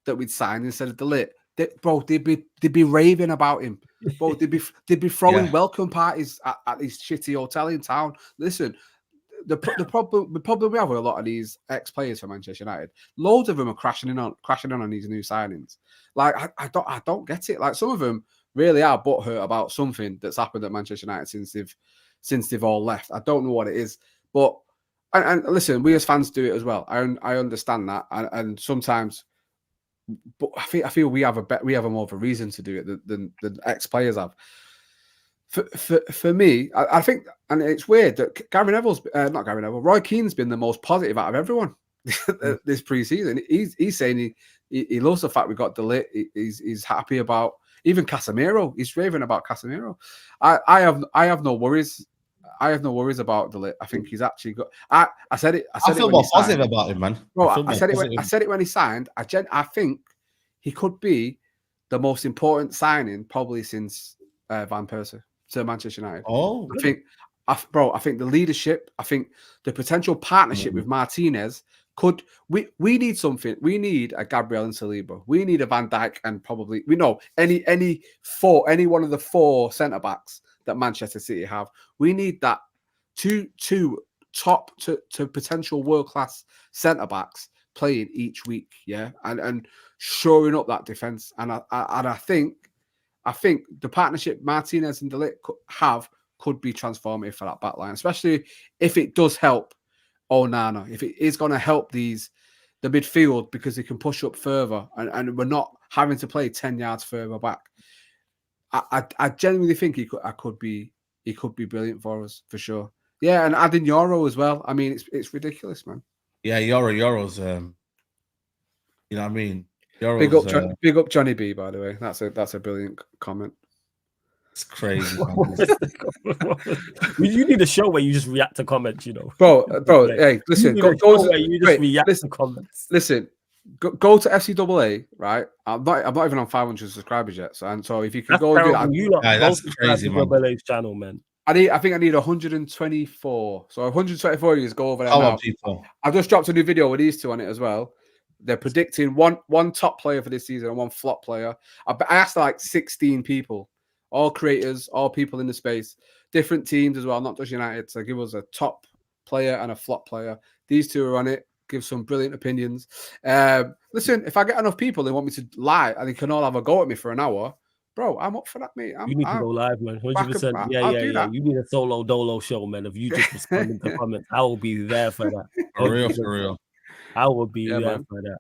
that we'd signed instead of Ligt, they'd be raving about him. Bro, they'd be throwing welcome parties at his shitty hotel in town. Listen, the problem we have with a lot of these ex-players for Manchester United, loads of them are crashing in on these new signings. Like, I don't get it. Like, some of them really are butthurt about something that's happened at Manchester United since they've all left. I don't know what it is, but and listen, we as fans do it as well. I understand that, and sometimes. But I feel we have a more of a reason to do it than ex-players have. For me, I think, and it's weird that Roy Keane's been the most positive out of everyone this pre-season. He's saying he loves the fact we got Ligt. He's happy about even Casemiro. He's raving about Casemiro. I have no worries. I have no worries about Ligt. I think he's actually got. I said it. I feel more positive about him, man. Bro, I said it when he signed. I think he could be the most important signing probably since Van Persie to Manchester United. Oh, I think the leadership. I think the potential partnership with Martinez could. We need something. We need a Gabriel and Saliba. We need a Van Dijk, and probably any one of the 4 centre backs that Manchester City have. We need that two top to potential world-class centre-backs playing each week, and shoring up that defence. And I think the partnership Martinez and Ligt could be transformative for that back line, especially if it does help Onana, if it is going to help the midfield, because they can push up further and we're not having to play 10 yards further back. I genuinely think he could be brilliant for us, for sure. Yeah, and adding Euro as well. I mean, it's ridiculous, man. Yeah, Euro's. You know what I mean? Euro's, big up Johnny B, by the way. That's a brilliant comment. It's crazy. You need a show where you just react to comments, bro. Hey, listen, you just react to comments. Listen, Go to FCAA, right? I'm not even on 500 subscribers yet. So if you can That's go and do terrible. that, You lot that's go subscribe crazy, to man. Double A's channel, man. I think I need 124. So 124 of you go over there Come now. on, people. I've just dropped a new video with these two on it as well. They're predicting one top player for this season and one flop player. I asked like 16 people, all creators, all people in the space, different teams as well, not just United. So give us a top player and a flop player. These two are on it. Give some brilliant opinions. Listen, if I get enough people, they want me to lie and they can all have a go at me for an hour. Bro, I'm up for that, mate. You need to go live, man. 100%. Yeah. You need a solo dolo show, man. If you just responding to comments, I will be there for that. For real. I will be there for that.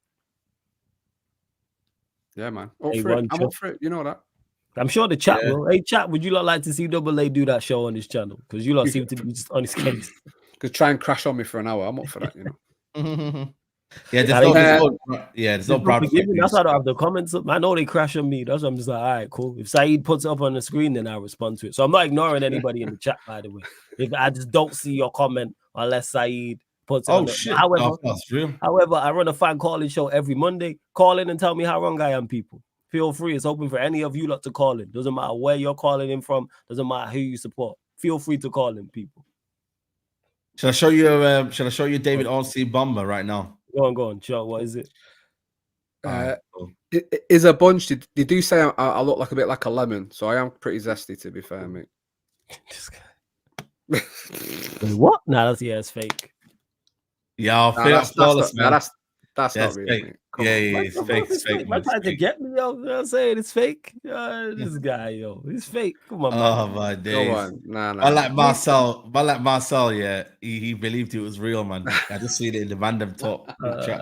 Yeah, man. I'm up for it. You know that. I'm sure the chat will. Hey, chat, would you lot like to see Double A do that show on his channel? Because you lot seem to be just on his case. Because try and crash on me for an hour. I'm up for that, you know. There's no brown. That's why I don't have the comments up. I know they crash on me. That's why I'm just like, all right, cool. If Saeed puts it up on the screen, then I respond to it. So I'm not ignoring anybody in the chat, by the way. If I just don't see your comment unless Saeed puts it on. Shit. However, I run a fan calling show every Monday. Call in and tell me how wrong I am, people. Feel free. It's open for any of you lot to call in. Doesn't matter where you're calling in from. Doesn't matter who you support. Feel free to call in, people. Shall I show you David Ornstein bomber right now? Go on. Sure. What is it? Is a bunch. They do say I look like a bit like a lemon, so I am pretty zesty, to be fair, mate. What? Nah, it's fake. Yeah, that's not real, fake. Mate. It's fake. It's fake. Man trying to get me, yo. I'm saying it's fake. This guy, yo, it's fake. Come on, man. Oh my days. Come on. Nah. I like Marcel. Yeah, he believed it was real, man. I just seen it in the random talk chat.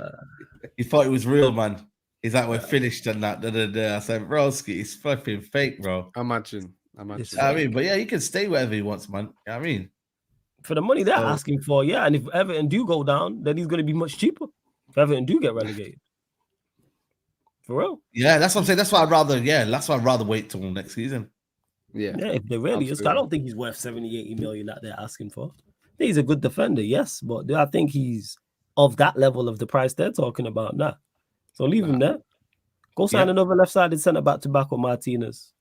He thought it was real, man. He's like, we're finished and that. I said, broski, it's fucking fake, bro. Imagine. I mean, but yeah, he can stay wherever he wants, man. You know what I mean, for the money they're asking for, yeah. And if Everton do go down, then he's going to be much cheaper. If Everton do get relegated, for real. Yeah, that's what I'm saying. That's why I'd rather wait till next season. Yeah. If they really is, I don't think he's worth 70, 80 million that they're asking for. He's a good defender, yes, but I think he's of that level of the price they're talking about now. So leave him there. Go sign another left-sided centre back to back with Martinez.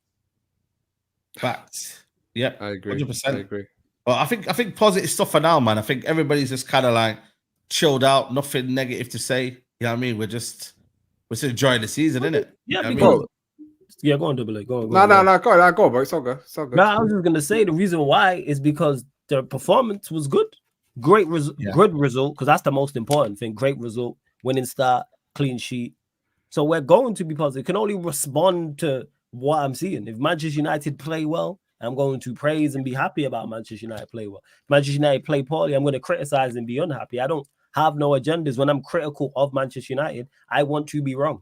Facts. Yeah, I agree. 100%. I agree. Well, I think positive stuff for now, man. I think everybody's just kind of like chilled out, nothing negative to say. You know what I mean? We're just enjoying the season, innit? Yeah, go on, Double A. Go on. Go, bro. It's all good. I was just gonna say the reason why is because their performance was good. Good result, because that's the most important thing. Great result, winning start, clean sheet. So we're going to be positive. Can only respond to what I'm seeing. If Manchester United play well, I'm going to praise and be happy about Manchester United play well. If Manchester United play poorly, I'm going to criticize and be unhappy. I don't have no agendas. When I'm critical of Manchester United, I want to be wrong.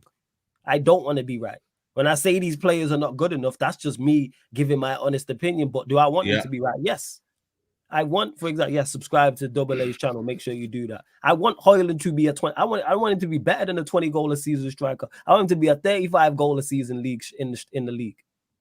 I don't want to be right. When I say these players are not good enough, that's just me giving my honest opinion. But do I want them to be right? Yes. I want, for example, subscribe to Double A's channel. Make sure you do that. I want Højlund to be a 20. I want him to be better than a 20-goal a season striker. I want him to be a 35-goal a season league in the league.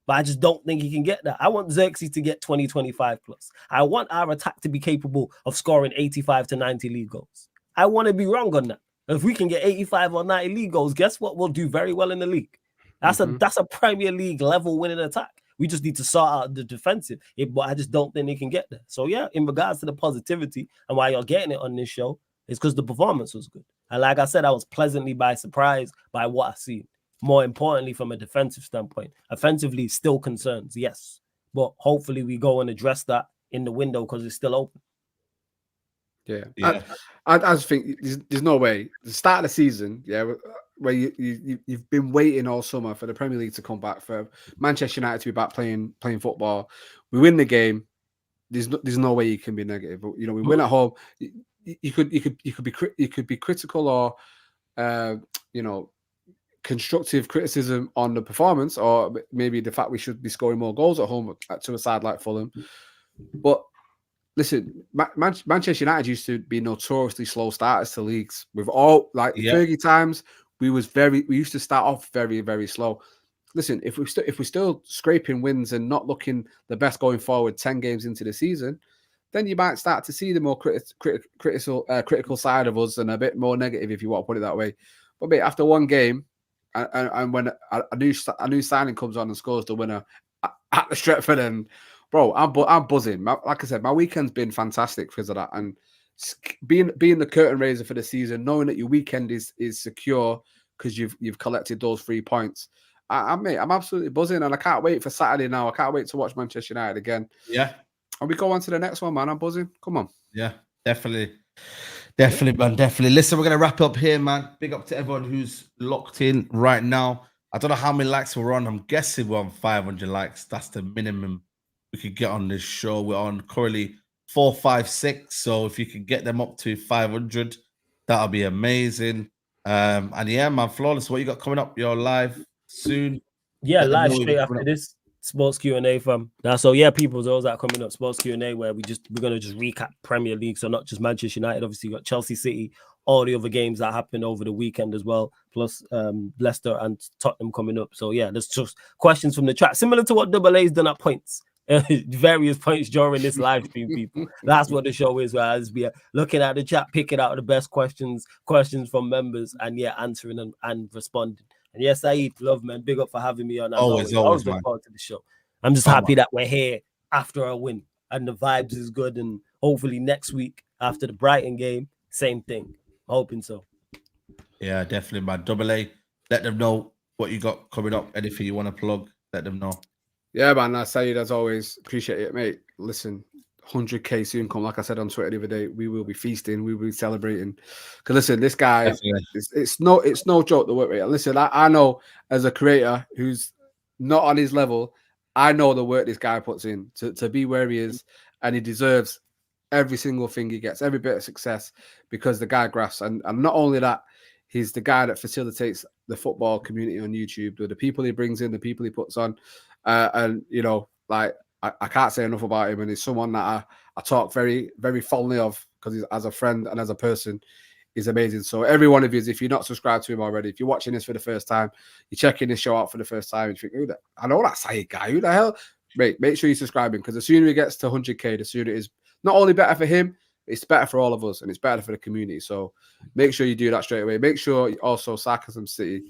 But I just don't think he can get that. I want Zirkzee to get 20, 25 plus. I want our attack to be capable of scoring 85 to 90 league goals. I want to be wrong on that. If we can get 85 or 90 league goals, guess what? We'll do very well in the league. That's a Premier League level winning attack. We just need to sort out the defensive. But I just don't think they can get there. So yeah, in regards to the positivity and why you're getting it on this show, it's because the performance was good. And like I said, I was pleasantly surprised by what I see. More importantly, from a defensive standpoint, offensively, still concerns, yes. But hopefully we go and address that in the window because it's still open. Yeah. I just think there's no way. The start of the season, where you've been waiting all summer for the Premier League to come back, for Manchester United to be back playing football. We win the game. There's no way you can be negative. You know, we win at home. You could be critical or constructive criticism on the performance, or maybe the fact we should be scoring more goals at home to a side like Fulham. But listen, Manchester United used to be notoriously slow starters to leagues. We've all Fergie times. We used to start off very, very slow. Listen, if we're still scraping wins and not looking the best going forward 10 games into the season, then you might start to see the more critical side of us and a bit more negative, if you want to put it that way. But mate, after one game, and when a new signing comes on and scores the winner at the Stretford, and bro, I'm buzzing. Like I said, my weekend's been fantastic because of that, and being the curtain raiser for the season, knowing that your weekend is secure because you've collected those 3 points. I'm absolutely buzzing, and I can't wait for Saturday now. I can't wait to watch Manchester United again. Yeah. And we go on to the next one, man. I'm buzzing. Come on. Yeah, definitely. Definitely, man. Definitely. Listen, we're going to wrap up here, man. Big up to everyone who's locked in right now. I don't know how many likes we're on. I'm guessing we're on 500 likes. That's the minimum we could get on this show. We're on currently 456. So if you can get them up to 500, that'll be amazing. And yeah, man, Flawless, what you got coming up? You're live soon. Yeah, Let them live know straight you're after coming up. this sports Q&A fam. Now, so yeah, people, those that are coming up, sports Q&A, where we're gonna just recap Premier League, so not just Manchester United. Obviously, you got Chelsea, City, all the other games that happened over the weekend as well, plus Leicester and Tottenham coming up. So yeah, there's just questions from the chat, similar to what Double A's done at points. Various points during this live stream, people. That's what the show is, where I'll just be looking at the chat, picking out the best questions from members, and yeah, answering them and responding. And yes, Saeed, love, man. Big up for having me on. Always, I was man. looking forward to the show. I'm just happy that we're here after a win and the vibes is good. And hopefully next week after the Brighton game, same thing. I'm hoping so. Yeah, definitely, man. Double A, let them know what you got coming up. Anything you want to plug, let them know. Yeah, man. I say it as always. Appreciate it, mate. Listen, 100K soon come. Like I said on Twitter the other day, we will be feasting. We will be celebrating. Because listen, this guy, it's no joke the work rate. Listen, I know as a creator who's not on his level, I know the work this guy puts in to be where he is, and he deserves every single thing he gets, every bit of success, because the guy grasps. And not only that, he's the guy that facilitates the football community on YouTube, the people he brings in, the people he puts on. And, you know, like, I can't say enough about him. And he's someone that I talk very, very fondly of, because he's, as a friend and as a person, he's amazing. So every one of you, if you're not subscribed to him already, if you're watching this for the first time, you're checking this show out for the first time, and you think, I know that Saeed guy, who the hell? Mate, make sure you're subscribing, because the sooner he gets to 100K, the sooner it is not only better for him, it's better for all of us, and it's better for the community. So make sure you do that straight away. Make sure also Sarcasm City,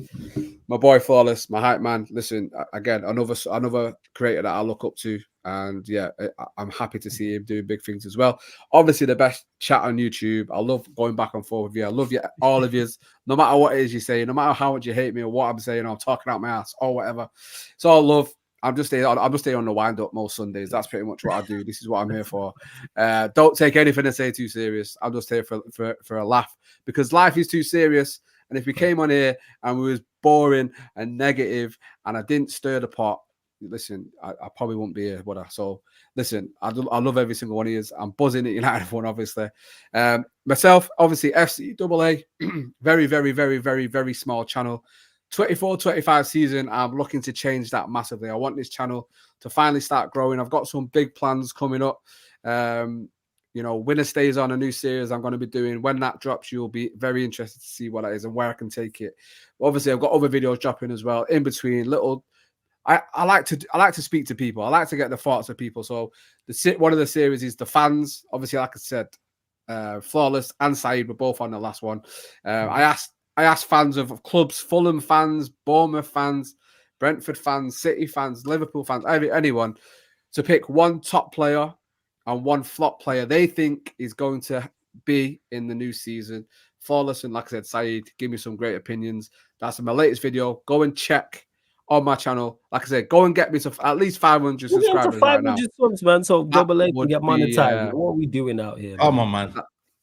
my boy Flawless, my hype man. Listen, again, another creator that I look up to, and yeah, I'm happy to see him doing big things as well. Obviously, the best chat on YouTube. I love going back and forth with you. I love you, all of you. No matter what it is you say, no matter how much you hate me or what I'm saying, or I'm talking out my ass or whatever, it's all love. I'm just there on the wind up most Sundays. That's pretty much what I do. This is what I'm here for. Don't take anything I say too serious. I'm just here for a laugh, because life is too serious. And if we came on here and we was boring and negative and I didn't stir the pot, listen, I probably wouldn't be here, would I? So listen, I love every single one of you. I'm buzzing at United one, obviously. Myself, obviously, FCAA, very, very, very, very, very small channel. 24-25 season, I'm looking to change that massively. I want this channel to finally start growing. I've got some big plans coming up. You know, Winner Stays On, a new series I'm going to be doing. When that drops, you'll be very interested to see what that is and where I can take it. Obviously, I've got other videos dropping as well. In between, little, I like to speak to people. I like to get the thoughts of people. So one of the series is the fans. Obviously, like I said, Flawless and Saeed were both on the last one. I asked fans of clubs, Fulham fans, Bournemouth fans, Brentford fans, City fans, Liverpool fans, anyone, to pick one top player and one flop player they think is going to be in the new season. Flawless and, like I said, Saeed, give me some great opinions. That's in my latest video. Go and check on my channel. Like I said, go and get me to at least 500 subscribers right now. 500 subs, man. So Double A can get monetized. What are we doing out here? Come on, man.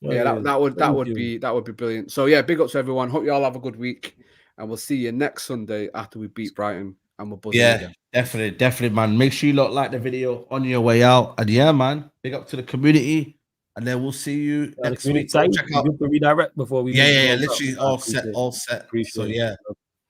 Yeah, that would be brilliant. So yeah, big up to everyone. Hope you all have a good week, and we'll see you next Sunday after we beat Brighton and we're buzzing again. Definitely, man. Make sure you like the video on your way out, and yeah, man, big up to the community, and then we'll see you next week. Check out the redirect before we literally all set. So yeah,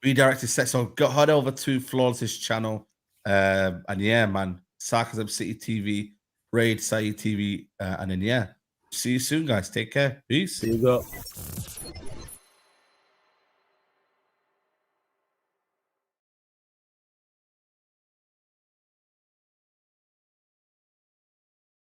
redirect is set. So head over to Flawless's channel, and yeah, man, Sarcasm City TV, Raid Saeed TV, and then yeah. See you soon, guys. Take care. Peace. See you go.